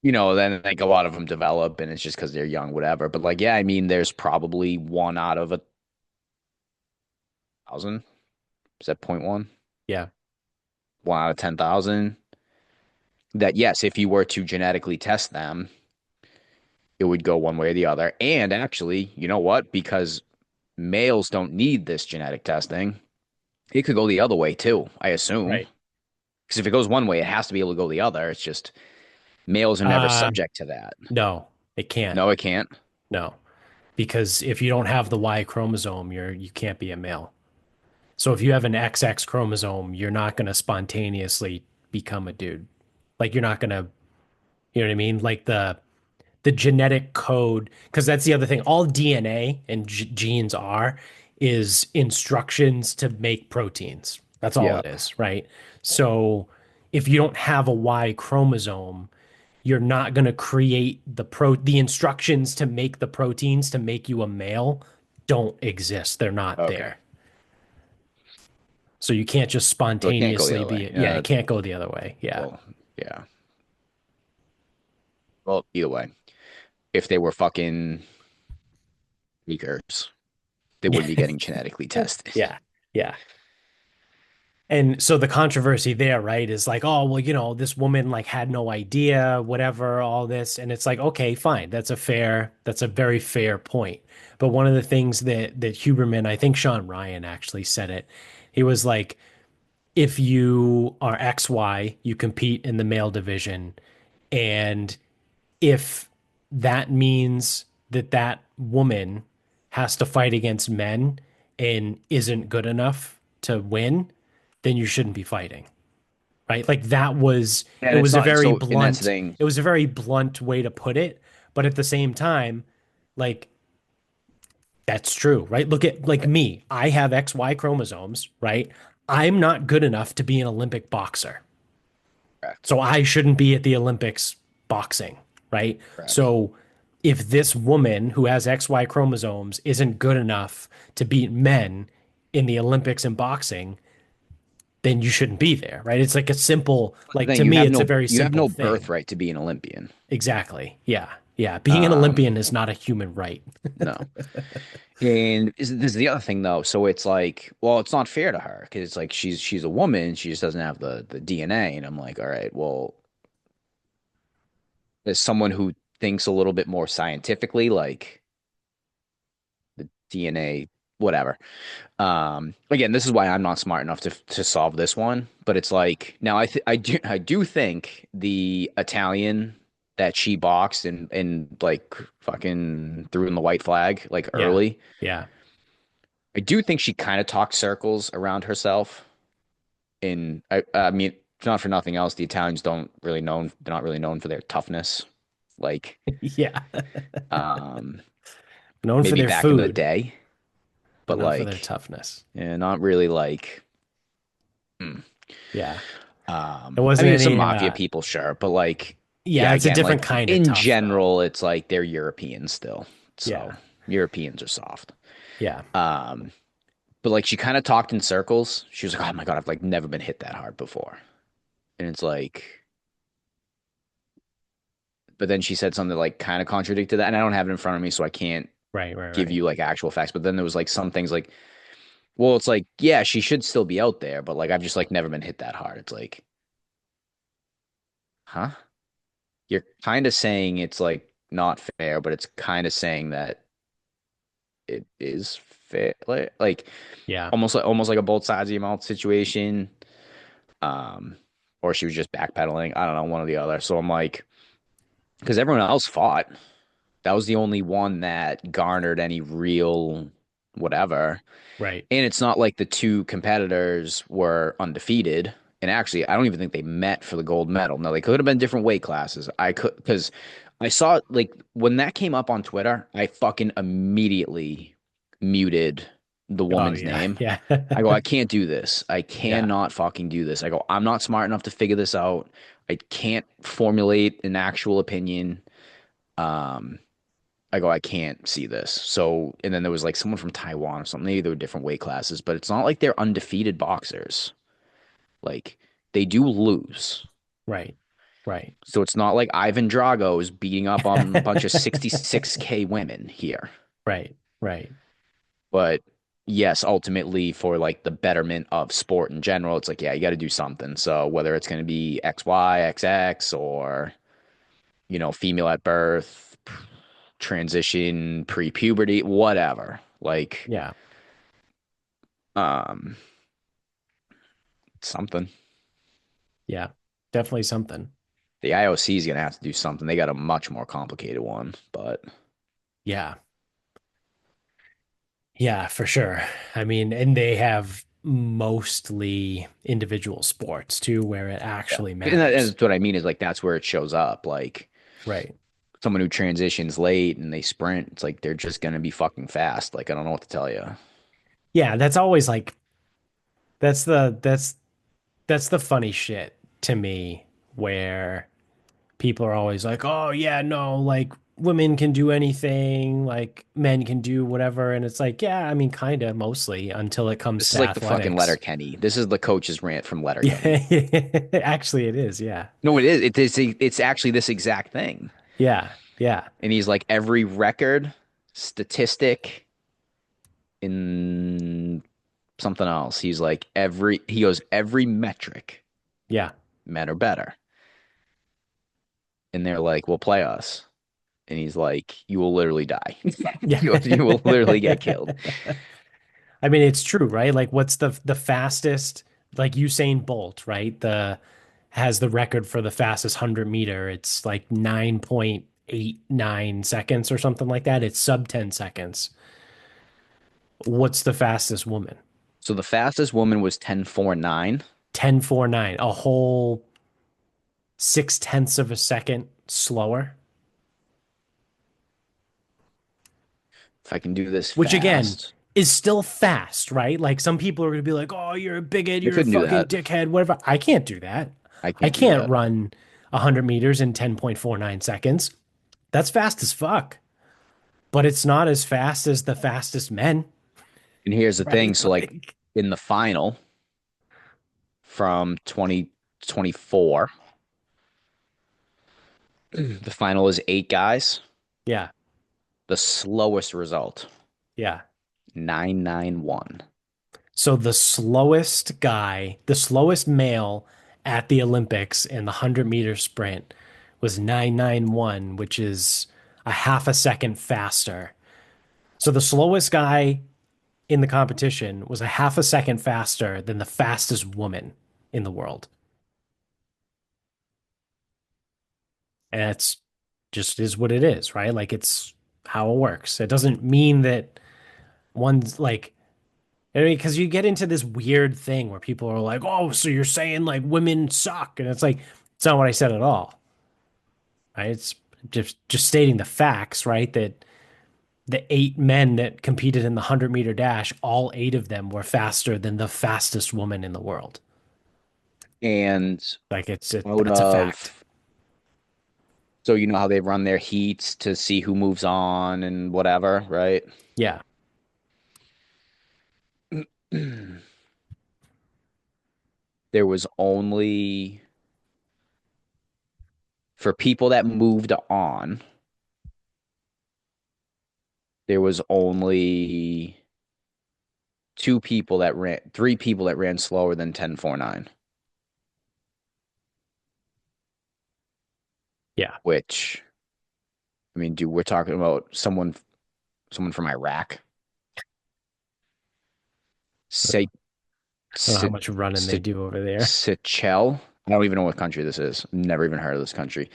Then like a lot of them develop and it's just because they're young, whatever. But like, yeah, I mean, there's probably one out of 1,000. Is that point one? Yeah. One out of 10,000. That yes, if you were to genetically test them, it would go one way or the other. And actually, you know what? Because males don't need this genetic testing, it could go the other way too, I assume. Right. Because if it goes one way, it has to be able to go the other. It's just males are never Uh subject to that. no, it can't. No, it can't. No. Because if you don't have the Y chromosome, you can't be a male. So if you have an XX chromosome, you're not going to spontaneously become a dude. Like you're not going to, you know what I mean? Like the genetic code, because that's the other thing. All DNA and genes are is instructions to make proteins. That's all Yeah. it is, right? So if you don't have a Y chromosome, you're not going to create the instructions to make the proteins to make you a male don't exist. They're not Okay. there. So you can't just So it can't go the spontaneously other way. yeah, it can't go the other way. Yeah. Well, yeah. Well, either way, if they were fucking leakers, they wouldn't be getting genetically tested. Yeah. Yeah. And so the controversy there, right, is like, oh, well, this woman like had no idea, whatever, all this. And it's like, okay, fine. That's a very fair point. But one of the things that Huberman, I think Sean Ryan actually said it. He was like, if you are XY, you compete in the male division. And if that means that woman has to fight against men and isn't good enough to win, then you shouldn't be fighting, right? Like And it's not so, and that's the thing. it was a very blunt way to put it, but at the same time, like that's true, right? Look at like me. I have XY chromosomes, right? I'm not good enough to be an Olympic boxer. Correct. So I shouldn't be at the Olympics boxing, right? Correct. So if this woman who has XY chromosomes isn't good enough to beat men in the Olympics in boxing, then you shouldn't be there, right? It's like a simple, But the like thing, to me, it's a very you have simple no thing. birthright to be an Olympian. Exactly. Yeah. Yeah, being an Um, Olympian is not a human right. no. And this is the other thing though. So it's like, well, it's not fair to her because it's like she's a woman, she just doesn't have the DNA. And I'm like, all right, well, as someone who thinks a little bit more scientifically, like the DNA, whatever. Again, this is why I'm not smart enough to solve this one. But it's like now I do think the Italian that she boxed and like fucking threw in the white flag like Yeah. early. Yeah. I do think she kind of talked circles around herself. And I mean, not for nothing else, the Italians don't really known they're not really known for their toughness. Like, Yeah. um, Known for maybe their back in the food, day, but but not for their like, toughness. yeah, not really like. hmm. Yeah. There I wasn't mean, some any mafia people, sure, but like, yeah, yeah, it's a again, different like kind of in tough though. general, it's like they're Europeans still, so Yeah. Europeans are soft. Yeah. Um, but like she kind of talked in circles. She was like, "Oh my God, I've like never been hit that hard before," and it's like, but then she said something that like kind of contradicted that, and I don't have it in front of me, so I can't Right, right, give right. you like actual facts. But then there was like some things like, well, it's like, yeah, she should still be out there, but like I've just like never been hit that hard. It's like, huh? You're kind of saying it's like not fair, but it's kind of saying that it is fair, like Yeah. almost like a both sides of your mouth situation. Um, or she was just backpedaling. I don't know, one or the other. So I'm like, because everyone else fought. That was the only one that garnered any real whatever. Right. And it's not like the two competitors were undefeated. And actually, I don't even think they met for the gold medal. No, they could have been different weight classes. I could, because I saw like when that came up on Twitter, I fucking immediately muted the Oh woman's yeah. name. Yeah. I go, I can't do this. I Yeah. cannot fucking do this. I go, I'm not smart enough to figure this out. I can't formulate an actual opinion. Um, I go, I can't see this. So, and then there was like someone from Taiwan or something. Maybe there were different weight classes, but it's not like they're undefeated boxers. Like they do lose. Right. Right. So it's not like Ivan Drago is beating up on a bunch of 66K women here. Right. Right. But yes, ultimately for like the betterment of sport in general, it's like, yeah, you got to do something. So whether it's going to be XY, XX, or, female at birth, transition, pre-puberty, whatever. Like, Yeah. um, something. Yeah. Definitely something. The IOC is going to have to do something. They got a much more complicated one, but Yeah. Yeah, for sure. I mean, and they have mostly individual sports too, where it yeah. actually And matters. that's what I mean is like that's where it shows up. Like Right. someone who transitions late and they sprint, it's like they're just going to be fucking fast. Like I don't know what to tell you. Yeah, that's always like that's the that's that's the funny shit to me where people are always like, "Oh yeah, no, like women can do anything, like men can do whatever." And it's like, yeah, I mean kind of mostly until it comes This is to like the fucking athletics. Letterkenny. This is the coach's rant from Letterkenny. Yeah. Actually it is, yeah. No, it is. It's actually this exact thing. Yeah. Yeah. And he's like every record, statistic in something else. He's like he goes every metric, Yeah. men are better. And they're like, "Well, play us." And he's like, "You will literally die. Yeah. You will literally get killed." I mean, it's true, right? Like what's the fastest, like Usain Bolt, right? The has the record for the fastest 100 meter. It's like 9.89 seconds or something like that. It's sub 10 seconds. What's the fastest woman? So the fastest woman was 10.49. 10.49, a whole 6/10 of a second slower, If I can do this which again fast, is still fast, right? Like some people are going to be like, oh, you're a bigot, I you're a couldn't do fucking that. dickhead, whatever. I can't do that. I I can't do can't that. run 100 meters in 10.49 seconds. That's fast as fuck, but it's not as fast as the fastest men, And here's the thing. right? So like Like, in the final from 2024, The final is 8 guys. Yeah. The slowest result, Yeah. 991. So the slowest male at the Olympics in the 100-meter sprint was 991, which is a half a second faster. So the slowest guy in the competition was a half a second faster than the fastest woman in the world. And it's just is what it is, right? Like it's how it works. It doesn't mean that one's like, I mean, because you get into this weird thing where people are like, "Oh, so you're saying like women suck?" And it's like, it's not what I said at all, right? It's just stating the facts, right? That the 8 men that competed in the 100-meter dash, all 8 of them were faster than the fastest woman in the world. And Like out that's a fact. of, so you know how they run their heats to see who moves on and whatever, right? Yeah. There was only, for people that moved on, there was only 3 people that ran slower than 10:49, Yeah. which, I mean, dude, we're talking about someone from Iraq. Say, I don't know how much running they Say, do over there. Seychelles. I don't even know what country this is. Never even heard of this country.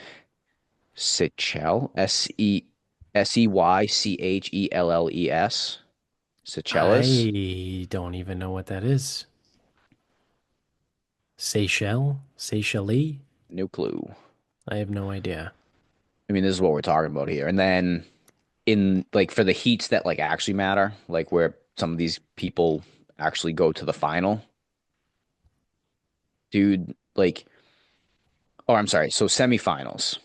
Seychelles. Seychelles. Seychelles. I don't even know what that is. Seychelles? Seychelles? No clue. I have no idea. I mean, this is what we're talking about here. And then in like for the heats that like actually matter, like where some of these people actually go to the final, dude, like, oh, I'm sorry. So semifinals,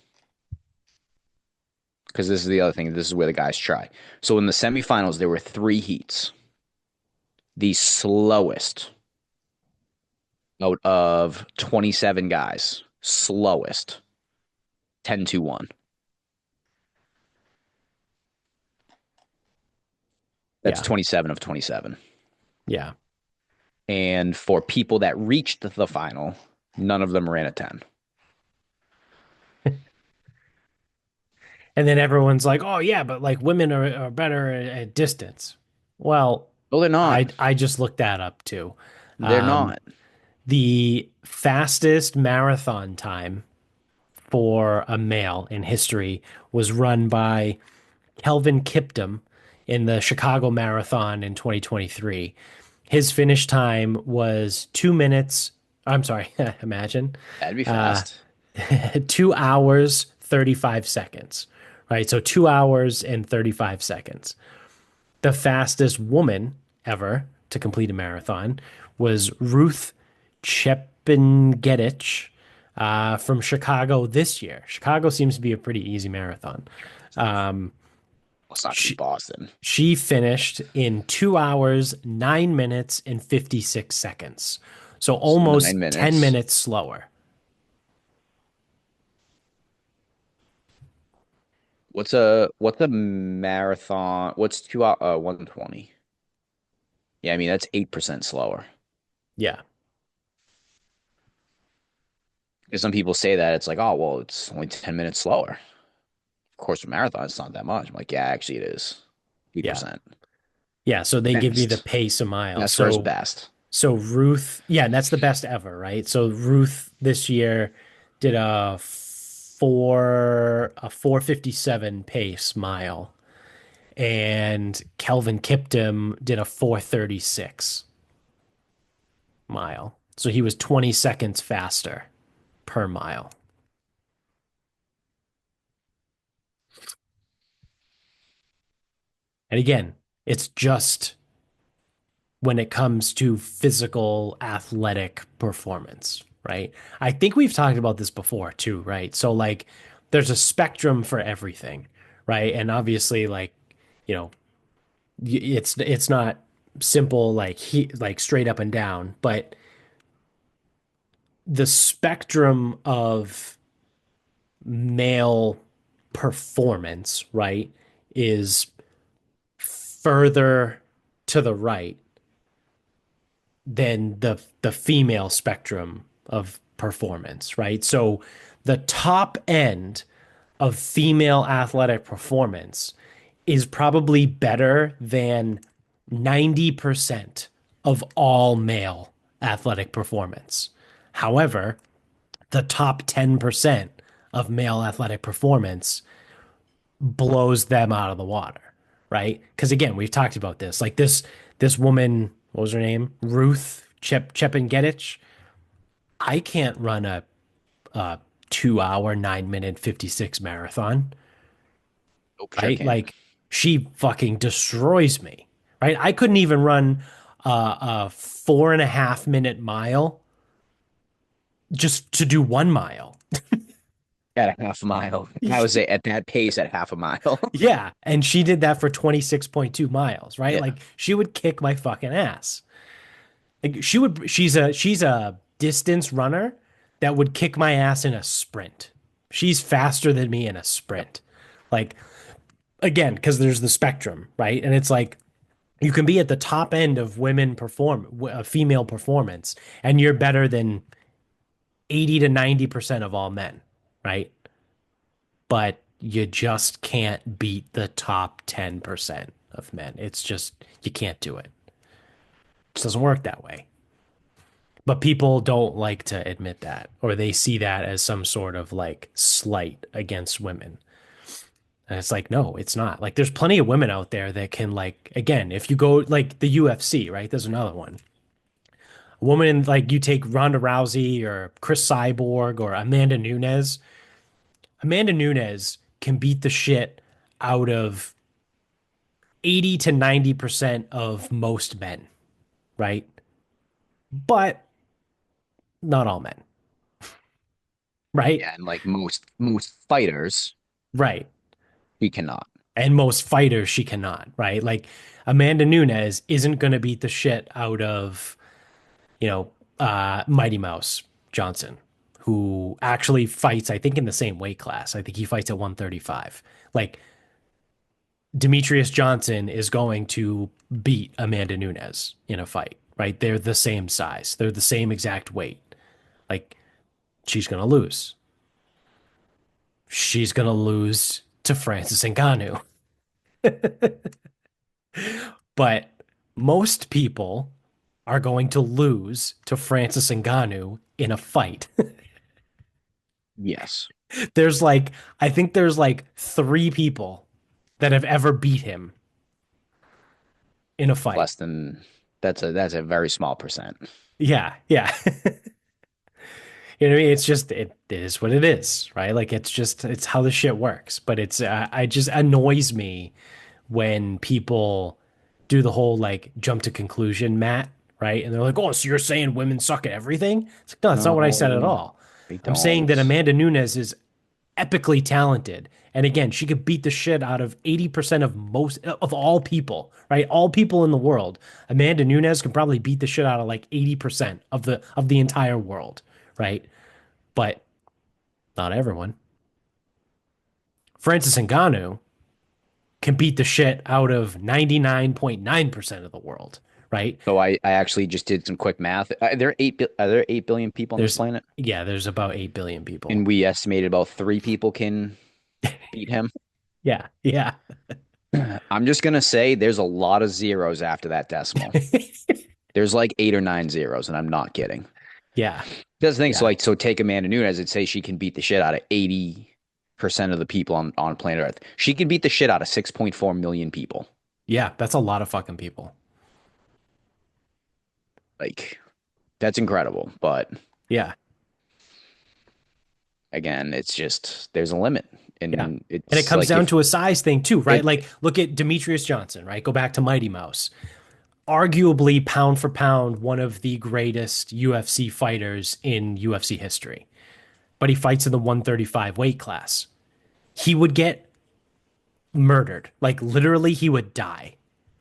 because this is the other thing. This is where the guys try. So in the semifinals, there were 3 heats. The slowest out of 27 guys, slowest, 10-1. That's Yeah. 27 of 27. Yeah. And for people that reached the final, none of them ran a 10. And then everyone's like, "Oh yeah, but like women are better at distance." Well, No, they're not. I just looked that up too. They're Um, not. the fastest marathon time for a male in history was run by Kelvin Kiptum in the Chicago Marathon in 2023. His finish time was 2 minutes. I'm sorry, imagine That'd be uh, fast. 2 hours, 35 seconds, right? So 2 hours and 35 seconds. The fastest woman ever to complete a marathon was Ruth Chepngetich from Chicago this year. Chicago seems to be a pretty easy marathon. Um, Let's not beat she, Boston. she finished in 2 hours, 9 minutes, and 56 seconds. So So 9 almost 10 minutes. minutes slower. What's a marathon? What's 2 hour 120? Yeah, I mean that's 8% slower. Yeah. Because some people say that it's like, oh well, it's only 10 minutes slower. Of course, a marathon it's not that much. I'm like, yeah, actually it is. Yeah. 8%. Yeah. So they give you the Best. pace a mile. Best versus best. So Ruth, yeah, and that's the best ever, right? So Ruth this year did a 4:57 pace mile, and Kelvin Kiptum did a 4:36 mile. So he was 20 seconds faster per mile. And again, it's just when it comes to physical athletic performance, right? I think we've talked about this before too, right? So like there's a spectrum for everything, right? And obviously like, you know, it's not simple like like straight up and down, but the spectrum of male performance, right, is further to the right than the female spectrum of performance, right? So the top end of female athletic performance is probably better than 90% of all male athletic performance. However, the top 10% of male athletic performance blows them out of the water, right? Because again, we've talked about this. Like this woman, what was her name? Ruth Chepengedich. I can't run a 2 hour, 9 minute, 56 marathon, Nope, sure right? can't. Like she fucking destroys me, right? I couldn't even run a 4.5 minute mile just to do 1 mile. At a half a mile. I would say at that pace at half a mile. Yeah. And she did that for 26.2 miles, right? Yeah. Like she would kick my fucking ass. Like she's a distance runner that would kick my ass in a sprint. She's faster than me in a Yep. sprint. Like again, because there's the spectrum, right? And it's like you can be at the top end of female performance, and you're better than 80 to 90% of all men, right? But you just can't beat the top 10% of men. It's just you can't do it. It just doesn't work that way. But people don't like to admit that, or they see that as some sort of like slight against women. And it's like, no, it's not. Like, there's plenty of women out there that can, like, again, if you go like the UFC, right? There's another one. A woman, like, you take Ronda Rousey or Chris Cyborg or Amanda Nunes. Amanda Nunes can beat the shit out of 80 to 90% of most men, right? But not all men, right? Yeah, and like most fighters, Right. we cannot. And most fighters she cannot, right? Like Amanda Nunes isn't going to beat the shit out of, Mighty Mouse Johnson, who actually fights, I think, in the same weight class. I think he fights at 135. Like Demetrius Johnson is going to beat Amanda Nunes in a fight, right? They're the same size. They're the same exact weight. Like she's going to lose. She's going to lose to Francis Ngannou. But most people are going to lose to Francis Ngannou in a fight. Yes. There's like, I think there's like 3 people that have ever beat him in a fight. Less than that's a very small percent. Yeah, yeah. You know what I mean? It's just it is what it is, right? Like it's how the shit works. But I just annoys me when people do the whole like jump to conclusion, Matt, right? And they're like, "Oh, so you're saying women suck at everything?" It's like, no, that's not what I said at No, all. they I'm saying that don't. Amanda Nunes is epically talented. And again, she could beat the shit out of 80% of most of all people, right? All people in the world. Amanda Nunes can probably beat the shit out of like 80% of the entire world, right? But not everyone. Francis Ngannou can beat the shit out of 99.9% of the world, right? So I actually just did some quick math. Are there 8 billion people on this There's planet? yeah, there's about 8 billion people. And we estimated about 3 people can beat him. Yeah, yeah. I'm just gonna say there's a lot of zeros after that decimal. There's like 8 or 9 zeros, and I'm not kidding. Yeah, Because the thing, so yeah. like, so take Amanda Nunes and say she can beat the shit out of 80% of the people on planet Earth. She can beat the shit out of 6.4 million people. Yeah, that's a lot of fucking people. Like, that's incredible. But Yeah. again, it's just there's a limit. Yeah. And And it it's comes like down if to a size thing too, right? it Like look at Demetrius Johnson, right? Go back to Mighty Mouse. Arguably pound for pound one of the greatest UFC fighters in UFC history. But he fights in the 135 weight class. He would get murdered. Like literally he would die.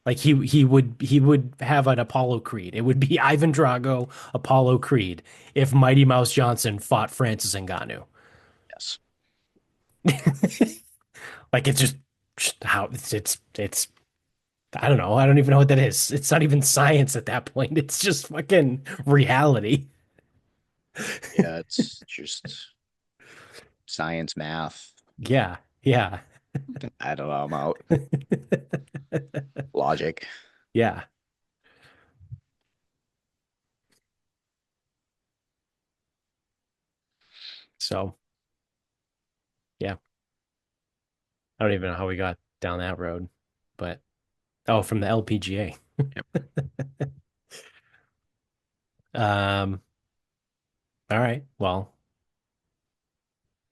Like he would have an Apollo Creed. It would be Ivan Drago, Apollo Creed if Mighty Mouse Johnson fought Francis Ngannou. yes. Like it's just how it's I don't know. I don't even know what that is. It's not even science at that point. It's just fucking reality. Yeah, it's just science, math. Yeah. Yeah. I don't know. I'm out. Logic. Yeah. So, yeah. I don't even know how we got down that road, but oh, from the LPGA. Yep. Um, all right. Well,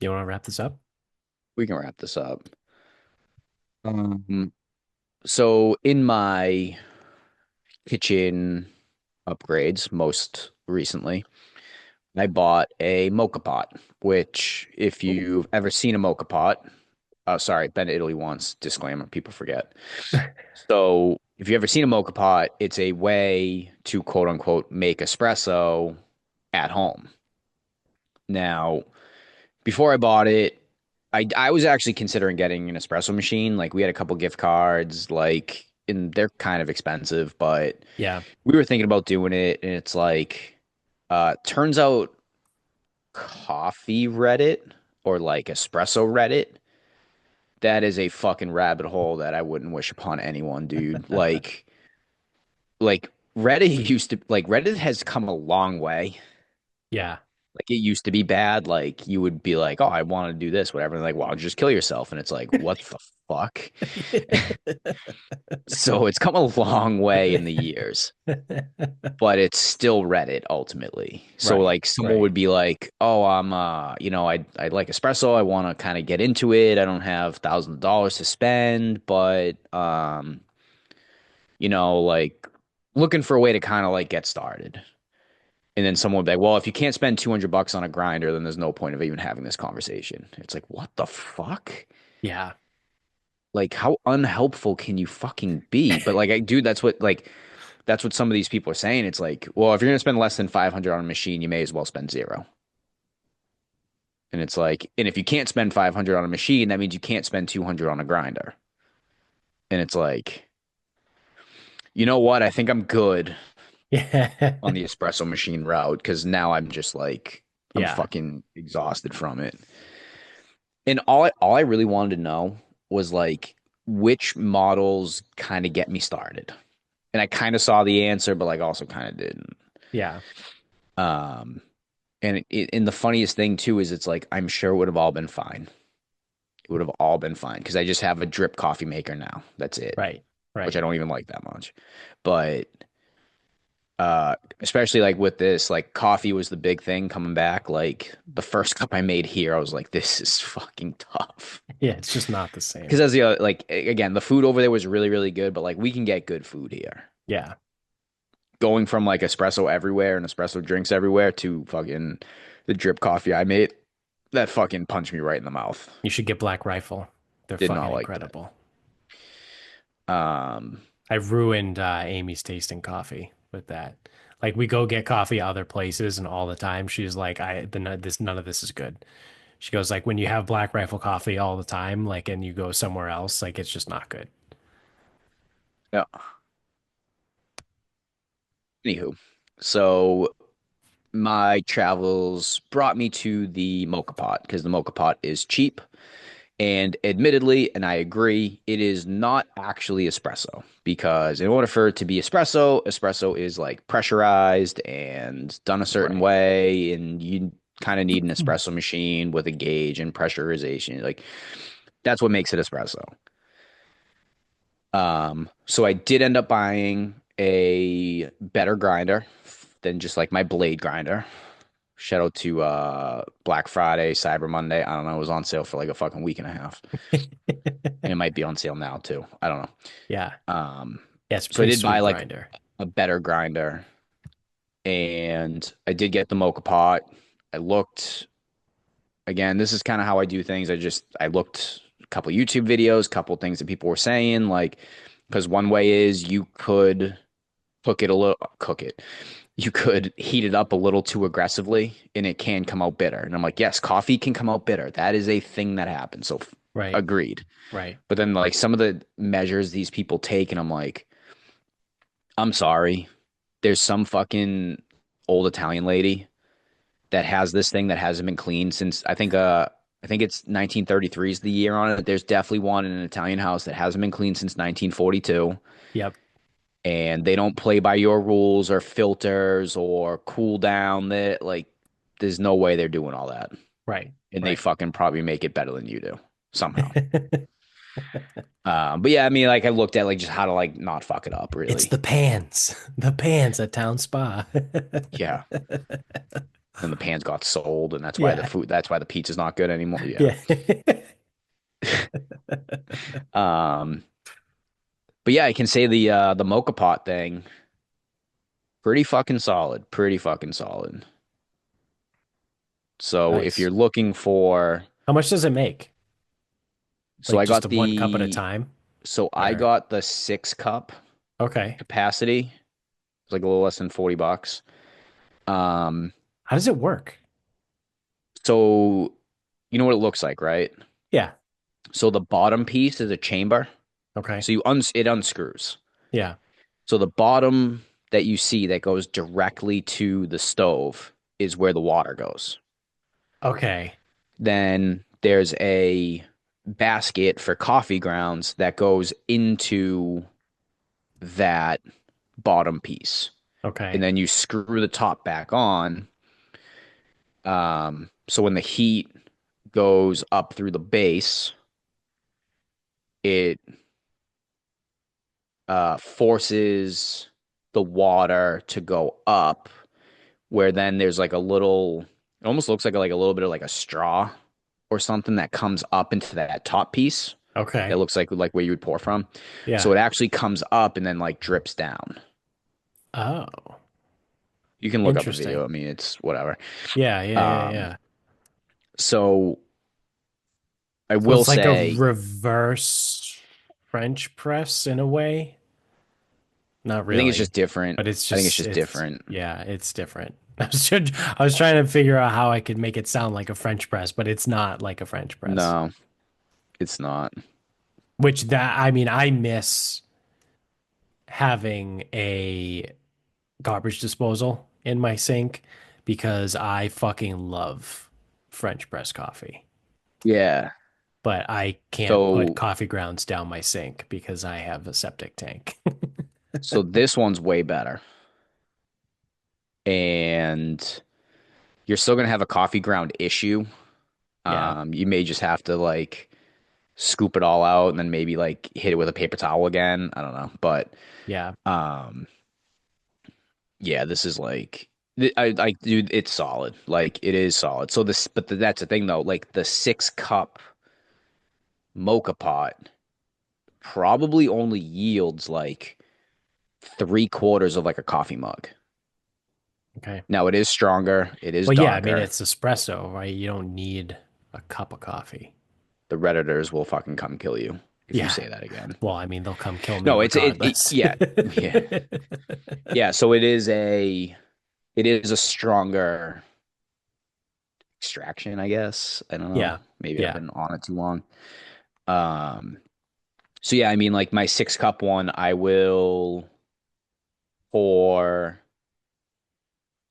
you want to wrap this up? We can wrap this up. Um, so in my kitchen upgrades, most recently, I bought a moka pot, which if you've ever seen a moka pot, sorry, been to Italy once, disclaimer, people forget. So if you've ever seen a moka pot, it's a way to quote unquote make espresso at home. Now, before I bought it, I was actually considering getting an espresso machine. Like we had a couple gift cards, like and they're kind of expensive, but Yeah. we were thinking about doing it, and it's like turns out coffee Reddit or like espresso Reddit, that is a fucking rabbit hole that I wouldn't wish upon anyone, dude. Like Reddit used to like Reddit has come a long way. Yeah. Like it used to be bad. Like you would be like, "Oh, I want to do this, whatever." And like, "Well, just kill yourself." And it's like, "What the fuck?" So it's come a long way in the years, but it's still Reddit ultimately. So Right. like someone Right. would be like, "Oh, I'm I like espresso. I want to kind of get into it. I don't have thousands of dollars to spend, but like looking for a way to kind of like get started." And then someone would be like, "Well, if you can't spend 200 bucks on a grinder, then there's no point of even having this conversation." It's like, "What the fuck?" Yeah. Like how unhelpful can you fucking be? But like dude, that's what some of these people are saying. It's like, well, if you're gonna spend less than 500 on a machine, you may as well spend zero. And it's like, and if you can't spend 500 on a machine, that means you can't spend 200 on a grinder. And it's like, you know what? I think I'm good Yeah. on the espresso machine route because now I'm just like I'm Yeah. fucking exhausted from it. And all I really wanted to know was like which models kind of get me started. And I kind of saw the answer, but like also kind of didn't. Yeah. Um, and the funniest thing too is it's like I'm sure it would have all been fine. It would have all been fine because I just have a drip coffee maker now. That's it, Right. which I Right. don't even like that much. But especially like with this, like coffee was the big thing coming back. Like the first cup I made here, I was like, this is fucking tough. Yeah. It's just not the Because same. as the other, like again, the food over there was really, really good, but like we can get good food here. Yeah. Going from like espresso everywhere and espresso drinks everywhere to fucking the drip coffee I made, that fucking punched me right in the mouth. You should get Black Rifle. They're Did not fucking like that. incredible. Um, I've ruined Amy's tasting coffee with that. Like we go get coffee other places and all the time she's like none of this is good. She goes like when you have Black Rifle coffee all the time like and you go somewhere else like it's just not good. yeah. Anywho, so my travels brought me to the mocha pot because the mocha pot is cheap. And admittedly, and I agree, it is not actually espresso because in order for it to be espresso, espresso is like pressurized and done a certain Right. way, and you kind of need an espresso machine with a gauge and pressurization. Like that's what makes it espresso. So I did end up buying a better grinder than just like my blade grinder. Shout out to Black Friday, Cyber Monday. I don't know. It was on sale for like a fucking week and a half. And it might be on sale now too. I don't know. Yeah. Um, Yeah, it's a so I pretty did buy sweet like grinder. a better grinder and I did get the mocha pot. I looked again, this is kind of how I do things. I looked a couple YouTube videos, a couple things that people were saying, like because one way is you could cook it. you could heat it up a little too aggressively and it can come out bitter. And I'm like, yes, coffee can come out bitter. That is a thing that happens. So Right. agreed. Right. But then like some of the measures these people take, and I'm like, I'm sorry. There's some fucking old Italian lady that has this thing that hasn't been cleaned since I think it's 1933 is the year on it. There's definitely one in an Italian house that hasn't been cleaned since 1942, Yep. and they don't play by your rules or filters or cool down that like there's no way they're doing all that. Right. And they Right. fucking probably make it better than you do somehow. But yeah, I mean, like I looked at like just how to like not fuck it up, It's really. the pans. The pans at Town Spa. Yeah. Then the pans got sold, and Yeah. that's why the pizza's not good anymore. Yeah. Yeah. Um, but yeah, I can say the mocha pot thing, pretty fucking solid. Pretty fucking solid. So if Nice. you're looking for, How much does it make? so Like I just got a one cup at a the time? so I Or got the 6 cup okay. capacity. It's like a little less than $40. Um, How does it work? so you know what it looks like, right? Yeah. So the bottom piece is a chamber. Okay. So it unscrews. Yeah. So the bottom that you see that goes directly to the stove is where the water goes. Okay. Then there's a basket for coffee grounds that goes into that bottom piece. And Okay. then you screw the top back on. So when the heat goes up through the base, it forces the water to go up, where then there's like a little, it almost looks like a little bit of like a straw or something that comes up into that top piece. That Okay. looks like where you would pour from. So Yeah. it actually comes up and then like drips down. Oh, You can look up a interesting. video. I mean, it's whatever. Yeah, yeah, yeah, Um, yeah. so I So will it's like a say, reverse French press in a way. Not I think it's really, just different. but it's I think it's just just it's different. yeah, it's different. I was trying to figure out how I could make it sound like a French press, but it's not like a French press. No, it's not. Which that I mean, I miss having a garbage disposal in my sink because I fucking love French press coffee. Yeah. But I can't put So coffee grounds down my sink because I have a septic tank. so this one's way better. And you're still gonna have a coffee ground issue. Yeah, You may just have to like scoop it all out and then maybe like hit it with a paper towel again. I don't know. But yeah, um yeah, this is like I dude, it's solid. Like it is solid. So this but that's the thing though, like the 6 cup mocha pot probably only yields like 3/4 of like a coffee mug. okay. Now it is stronger, it is Well, yeah, I mean darker. it's espresso, right? You don't need a cup of coffee. The Redditors will fucking come kill you if you Yeah. say that again. Well, I mean they'll come kill me No, regardless. yeah. Yeah. Yeah, so it is a stronger extraction, I guess. I don't know. Yeah, Maybe I've yeah. been on it too long. Um, so yeah, I mean like my 6 cup one, I will pour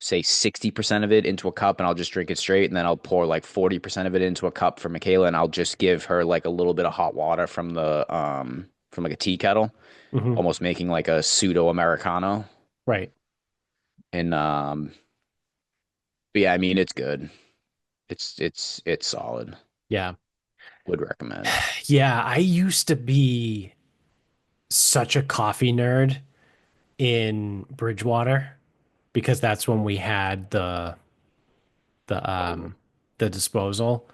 say 60% of it into a cup and I'll just drink it straight. And then I'll pour like 40% of it into a cup for Michaela and I'll just give her like a little bit of hot water from like a tea kettle, Hmm. almost making like a pseudo Americano. Right. And but yeah, I mean it's good. It's solid. Yeah. Would recommend. Yeah, I used to be such a coffee nerd in Bridgewater because that's when we had the Oh, the disposal.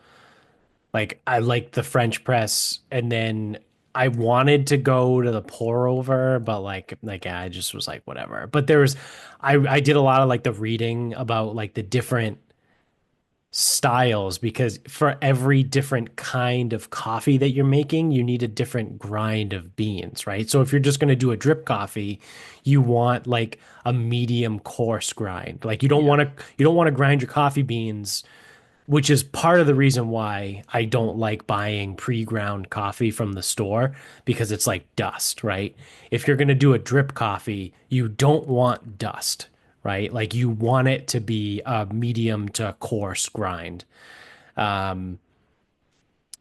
Like I liked the French press and then I wanted to go to the pour over, but like I just was like whatever. But there was I did a lot of like the reading about like the different styles because for every different kind of coffee that you're making, you need a different grind of beans, right? So if you're just going to do a drip coffee, you want like a medium coarse grind. Like Yeah. you don't want to grind your coffee beans, which is part of the reason why I don't like buying pre-ground coffee from the store because it's like dust, right? If you're going to do a drip coffee, you don't want dust, right? Like you want it to be a medium to coarse grind. Um,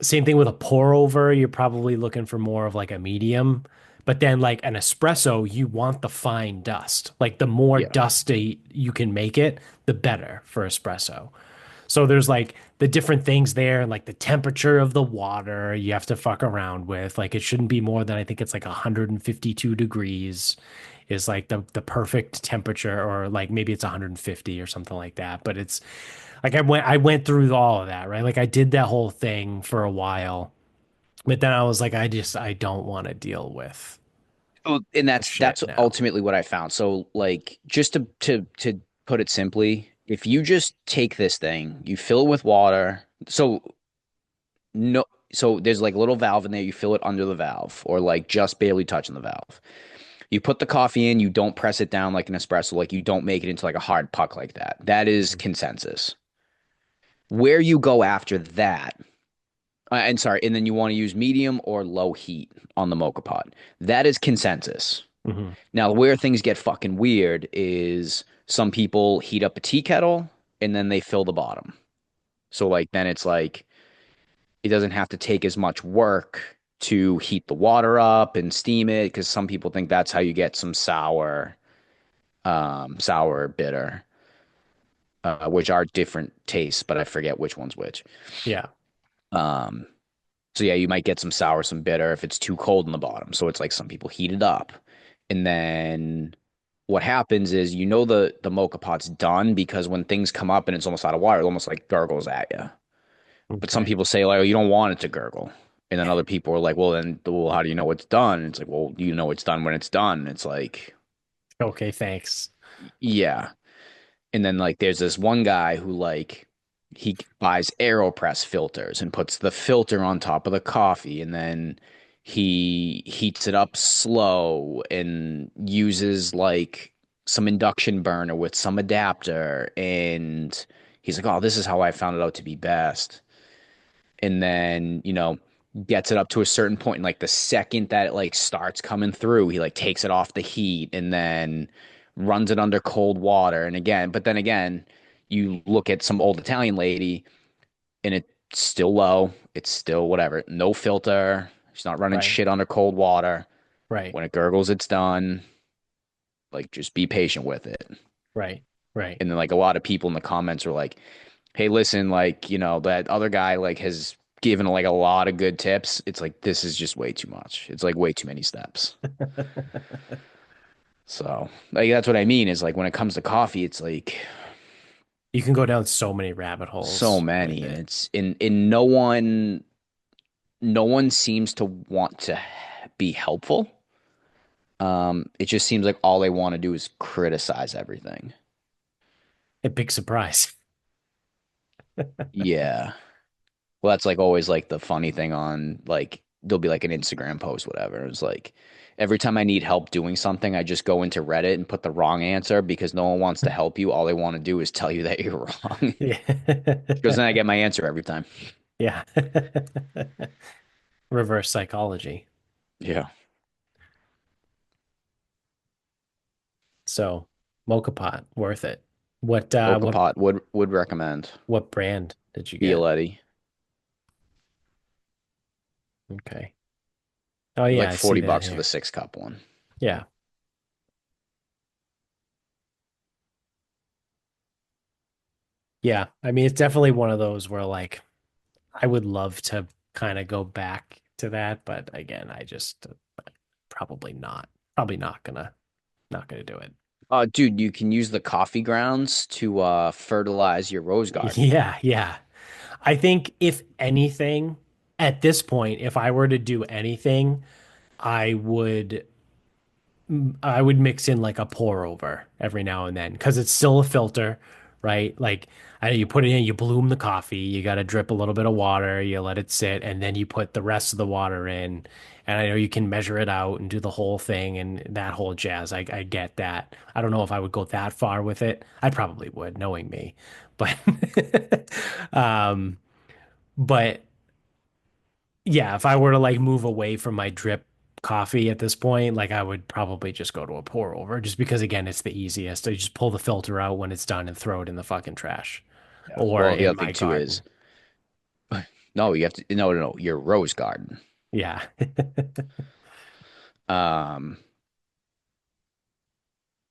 Same thing with a pour over, you're probably looking for more of like a medium. But then like an espresso, you want the fine dust. Like the more Yeah. dusty you can make it, the better for espresso. So there's like the different things there, and like the temperature of the water you have to fuck around with. Like it shouldn't be more than I think it's like 152 degrees is like the perfect temperature, or like maybe it's 150 or something like that. But it's like I went through all of that, right? Like I did that whole thing for a while, but then I was like, I don't want to deal with Oh, and the that's shit now. ultimately what I found. So like just to put it simply, if you just take this thing, you fill it with water. No so there's like a little valve in there, you fill it under the valve or like just barely touching the valve. You put the coffee in, you don't press it down like an espresso, like you don't make it into like a hard puck like that. That is consensus. Where you go after that, and sorry, and then you want to use medium or low heat on the mocha pot. That is consensus. Hmm. Now, where things get fucking weird is some people heat up a tea kettle and then they fill the bottom. So, like, then it's like it doesn't have to take as much work to heat the water up and steam it because some people think that's how you get some sour bitter, which are different tastes, but I forget which one's which. Yeah. Um, so yeah, you might get some sour, some bitter if it's too cold in the bottom. So it's like some people heat it up. And then what happens is the mocha pot's done because when things come up and it's almost out of water, it almost like gurgles at you. But some Okay. people say like, oh, you don't want it to gurgle. And then other people are like, well, how do you know it's done? It's like, well, you know it's done when it's done. It's like, Okay, thanks. yeah. And then like there's this one guy who like he buys AeroPress filters and puts the filter on top of the coffee and then he heats it up slow and uses like some induction burner with some adapter and he's like, "Oh, this is how I found it out to be best." And then, gets it up to a certain point and like the second that it like starts coming through, he like takes it off the heat and then runs it under cold water. And again, but then again, you look at some old Italian lady and it's still low. It's still whatever. No filter. She's not running Right. shit under cold water. Right. When it gurgles, it's done. Like just be patient with it. Right. Right. And then like a lot of people in the comments are like, hey, listen, like, that other guy like has given like a lot of good tips. It's like this is just way too much. It's like way too many steps. So, like that's what I mean is like when it comes to coffee, it's like You can go down so many rabbit so holes with many and it. it's in no one seems to want to be helpful. It just seems like all they want to do is criticize everything. A big surprise. Yeah. Well, that's like always like the funny thing on like there'll be like an Instagram post, whatever. It's like every time I need help doing something, I just go into Reddit and put the wrong answer because no one wants to help you. All they want to do is tell you that you're wrong. Yeah. Because then I get my answer every time. Yeah. Reverse psychology. Yeah. So, mocha pot, worth it. Mocha pot would recommend. What brand did you get? Violetti. Okay. Oh yeah, Like I see 40 that bucks for the here. 6 cup one. Yeah. Yeah. I mean, it's definitely one of those where like I would love to kind of go back to that, but again, I just probably not. Probably not gonna do it. Dude, you can use the coffee grounds to fertilize your rose garden. Yeah, yeah. I think if anything, at this point, if I were to do anything, I would I would mix in like a pour over every now and then because it's still a filter, right? Like I know you put it in, you bloom the coffee, you got to drip a little bit of water, you let it sit, and then you put the rest of the water in. And I know you can measure it out and do the whole thing and that whole jazz. I get that. I don't know if I would go that far with it. I probably would, knowing me. But um, but yeah, if I were to like move away from my drip coffee at this point, like I would probably just go to a pour over just because again, it's the easiest. I just pull the filter out when it's done and throw it in the fucking trash Yeah. or Well, the in other thing my too is garden. no, you have to no, your rose garden. Yeah. Um,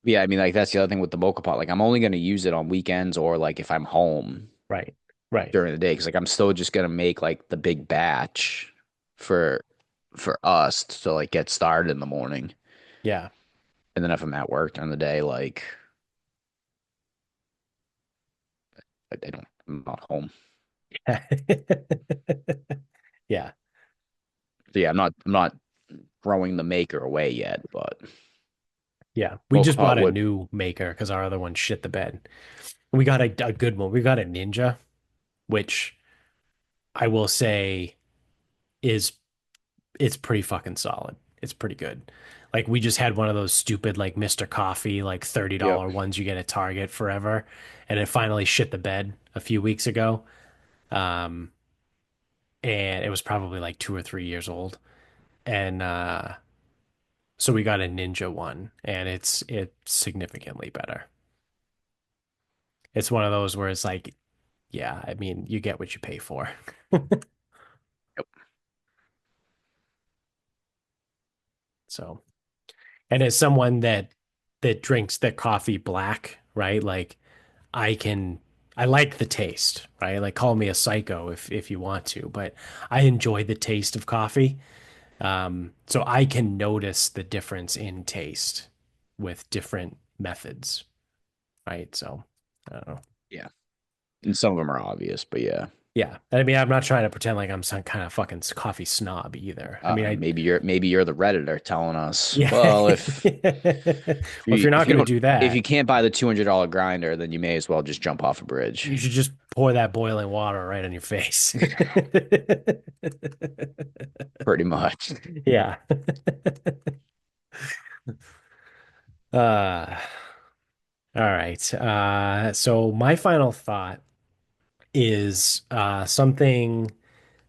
yeah, I mean like that's the other thing with the mocha pot. Like I'm only gonna use it on weekends or like if I'm home Right. Right. during the day because like I'm still just gonna make like the big batch for for us to like get started in the morning. Yeah. And then if I'm at work during the day, like I don't, I'm not home. Yeah. So yeah, I'm not throwing the maker away yet, but Yeah. We mocha just pot bought a would. new maker because our other one shit the bed. We got a good one. We got a Ninja, which I will say is it's pretty fucking solid. It's pretty good. Like we just had one of those stupid like Mr. Coffee like Yep. $30 ones you get at Target forever, and it finally shit the bed a few weeks ago. Um, and it was probably like 2 or 3 years old, and so we got a Ninja one, and it's significantly better. It's one of those where it's like, yeah, I mean, you get what you pay for. Yep. So, and as someone that drinks their coffee black, right? Like I can I like the taste, right? Like call me a psycho if you want to, but I enjoy the taste of coffee. So I can notice the difference in taste with different methods, right? So I don't know. Yeah. And some of them are obvious, but yeah. Yeah. I mean, I'm not trying to pretend like I'm some kind of fucking coffee snob either. I mean, Maybe you're the Redditor telling us, yeah. well, Well, if you're not if you going to don't do if you that, can't buy the $200 grinder, then you may as well just jump off a bridge. you should just pour that boiling water right on your face. Pretty much. Yeah. Uh, all right. So my final thought is something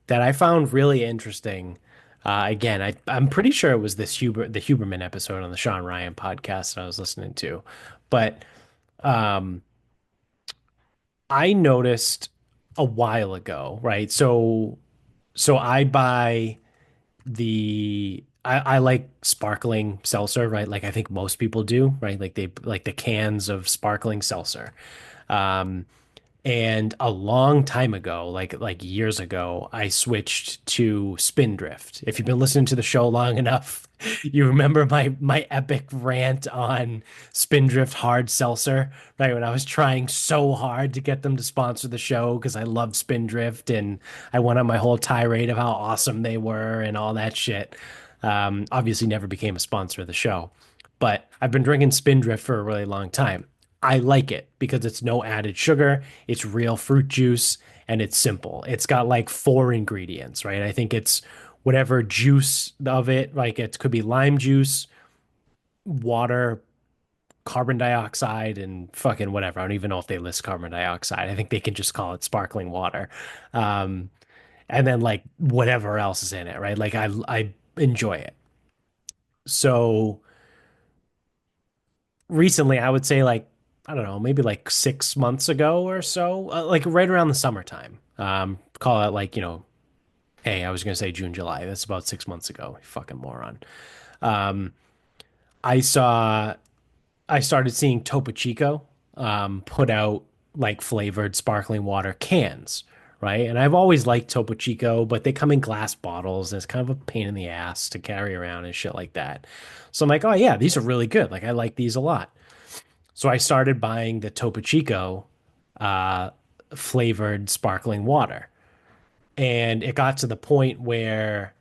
that I found really interesting. Again, I'm pretty sure it was the Huberman episode on the Sean Ryan podcast that I was listening to, but um, I noticed a while ago, right? So I buy I like sparkling seltzer, right? Like I think most people do, right? Like they like the cans of sparkling seltzer. Um, and a long time ago, like years ago, I switched to Spindrift. If you've been listening to the show long enough, you remember my epic rant on Spindrift hard seltzer, right? When I was trying so hard to get them to sponsor the show because I love Spindrift and I went on my whole tirade of how awesome they were and all that shit. Obviously never became a sponsor of the show, but I've been drinking Spindrift for a really long time. I like it because it's no added sugar, it's real fruit juice, and it's simple. It's got like four ingredients, right? I think it's whatever juice of it, like it could be lime juice, water, carbon dioxide, and fucking whatever. I don't even know if they list carbon dioxide. I think they can just call it sparkling water. Um, and then like whatever else is in it, right? Like I enjoy it. So recently, I would say like I don't know, maybe like 6 months ago or so, like right around the summertime. Call it like hey, I was gonna say June, July. That's about 6 months ago. You fucking moron. Um, I saw I started seeing Topo Chico put out like flavored sparkling water cans, right? And I've always liked Topo Chico, but they come in glass bottles. And it's kind of a pain in the ass to carry around and shit like that. So I'm like, oh yeah, these are really good. Like I like these a lot. So I started buying the Topo Chico uh, flavored sparkling water. And it got to the point where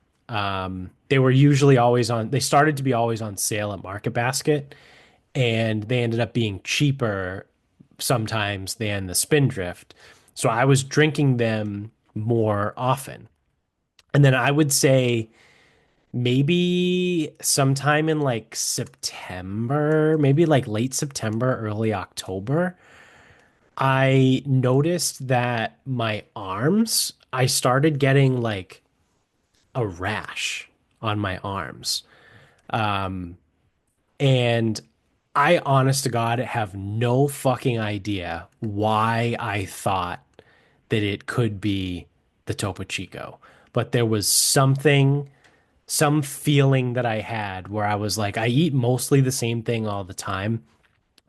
they were usually always on, they started to be always on sale at Market Basket. And they ended up being cheaper sometimes than the Spindrift. So I was drinking them more often. And then I would say maybe sometime in like September, maybe like late September, early October, I noticed that my arms, I started getting like a rash on my arms. And I, honest to God, have no fucking idea why I thought that it could be the Topo Chico. But there was something, some feeling that I had where I was like, I eat mostly the same thing all the time,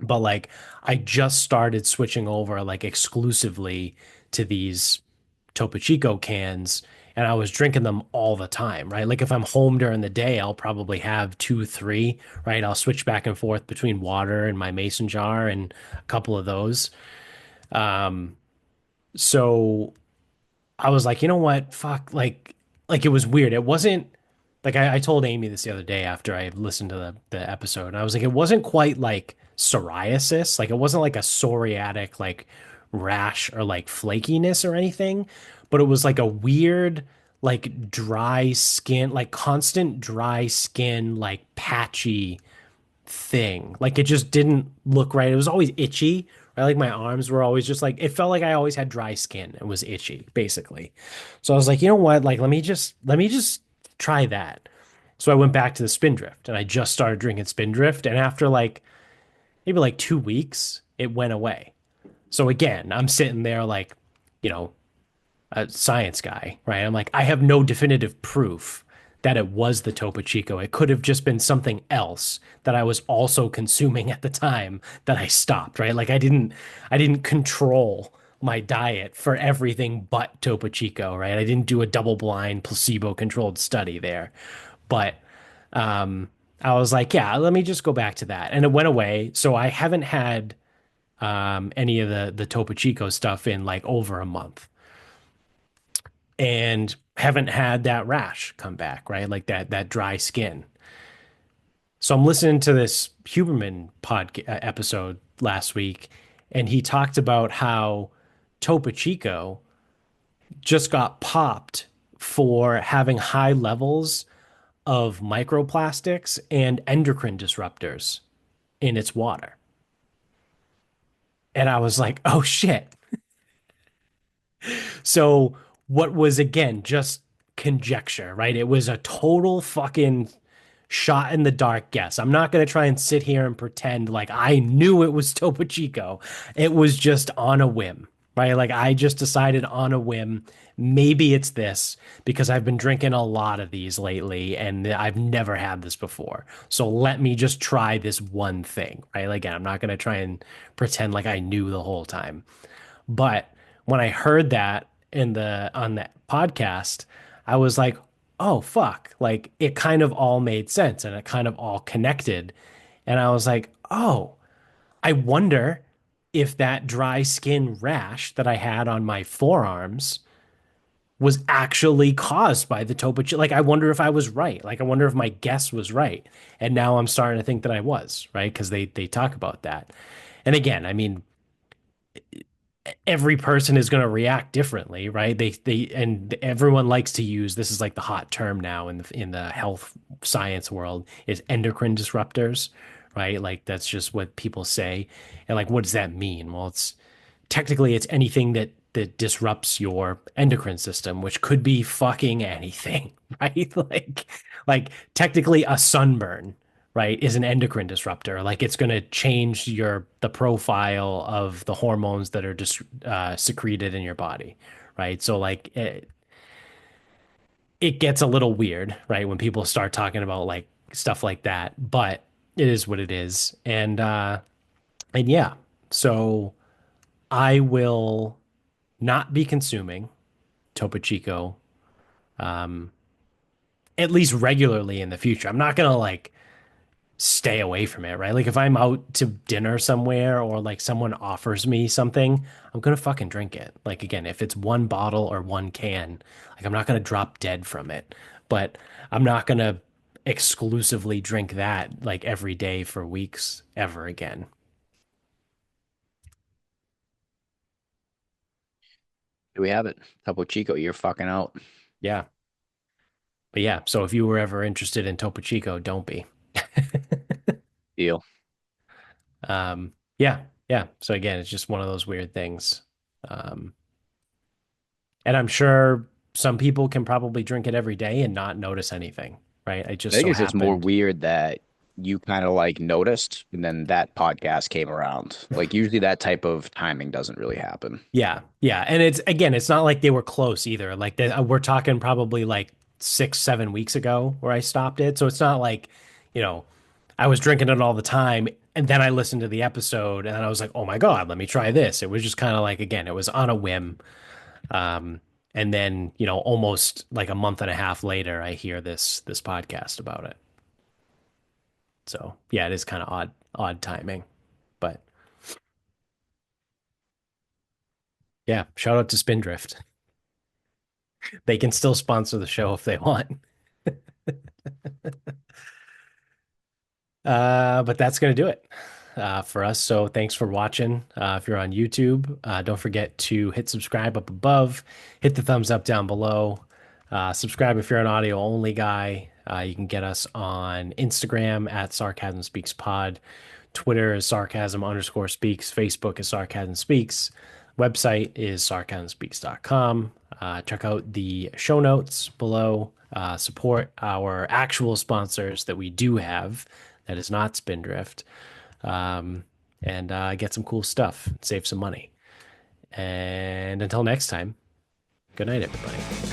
but like I just started switching over like exclusively to these Topo Chico cans and I was drinking them all the time, right? Like if I'm home during the day, I'll probably have two, three, right? I'll switch back and forth between water and my mason jar and a couple of those. So I was like, you know what? Fuck, like it was weird. It wasn't like I told Amy this the other day after I listened to the episode, and I was like, it wasn't quite like psoriasis. Like it wasn't like a psoriatic like rash or like flakiness or anything, but it was like a weird like dry skin, like constant dry skin, like patchy thing. Like it just didn't look right. It was always itchy, right? Like my arms were always just like it felt like I always had dry skin and was itchy, basically. So I was like, you know what? Like let me just try that. So I went back to the Spindrift and I just started drinking Spindrift. And after like maybe like 2 weeks, it went away. So again, I'm sitting there like, you know, a science guy, right? I'm like, I have no definitive proof that it was the Topo Chico. It could have just been something else that I was also consuming at the time that I stopped, right? Like I didn't control my diet for everything but Topo Chico, right? I didn't do a double blind placebo controlled study there. But I was like, yeah, let me just go back to that. And it went away. So I haven't had any of the Topo Chico stuff in like over a month and haven't had that rash come back, right? Like that dry skin. So I'm listening to this Huberman episode last week, and he talked about how Topo Chico just got popped for having high levels of microplastics and endocrine disruptors in its water. And I was like, oh shit. So what was again just conjecture, right? It was a total fucking shot in the dark guess. I'm not going to try and sit here and pretend like I knew it was Topo Chico. It was just on a whim, right? Like I just decided on a whim, maybe it's this because I've been drinking a lot of these lately and I've never had this before. So let me just try this one thing, right? Like, again, I'm not going to try and pretend like I knew the whole time. But when I heard that in the on that podcast, I was like, oh fuck. Like it kind of all made sense and it kind of all connected. And I was like, oh, I wonder if that dry skin rash that I had on my forearms was actually caused by the Topo Chico. Like I wonder if I was right. Like I wonder if my guess was right. And now I'm starting to think that I was, right? Because they talk about that. And again, I mean, every person is going to react differently, right? They and everyone likes to use this is like the hot term now in the health science world is endocrine disruptors, right? Like that's just what people say. And like what does that mean? Well, it's technically it's anything that disrupts your endocrine system, which could be fucking anything, right? Like technically a sunburn, right, is an endocrine disruptor. Like it's going to change the profile of the hormones that are just secreted in your body, right? So like it gets a little weird, right, when people start talking about like stuff like that, but it is what it is. And yeah, so I will not be consuming Topo Chico at least regularly in the future. I'm not gonna like stay away from it, right? Like if I'm out to dinner somewhere or like someone offers me something, I'm gonna fucking drink it. Like again, if it's one bottle or one can, like I'm not gonna drop dead from it, but I'm not gonna exclusively drink that like every day for weeks ever again. Do we have it? Topo Chico, you're fucking out. Yeah. But yeah, so if you were ever interested in Topo Chico, don't be. Deal. Yeah, yeah. So again, it's just one of those weird things. Um, and I'm sure some people can probably drink it every day and not notice anything, right? It I just think so it's just more happened. weird that you kind of like noticed and then that podcast came around. Like usually that type of timing doesn't really happen. Yeah, yeah. And it's again, it's not like they were close either. Like we're talking probably like 6, 7 weeks ago where I stopped it. So it's not like, you know, I was drinking it all the time and then I listened to the episode and I was like, oh my God, let me try this. It was just kind of like, again, it was on a whim. Um, and then, almost like a month and a half later, I hear this podcast about it. So yeah, it is kind of odd timing. But yeah, shout out to Spindrift. They can still sponsor the show if they want. But that's gonna do it for us. So thanks for watching. If you're on YouTube, don't forget to hit subscribe up above, hit the thumbs up down below. Subscribe if you're an audio only guy. You can get us on Instagram at Sarcasm Speaks Pod. Twitter is sarcasm_speaks. Facebook is sarcasm speaks. Website is sarcasmspeaks.com. Check out the show notes below. Support our actual sponsors that we do have that is not Spindrift. Um, and get some cool stuff, save some money. And until next time, good night, everybody.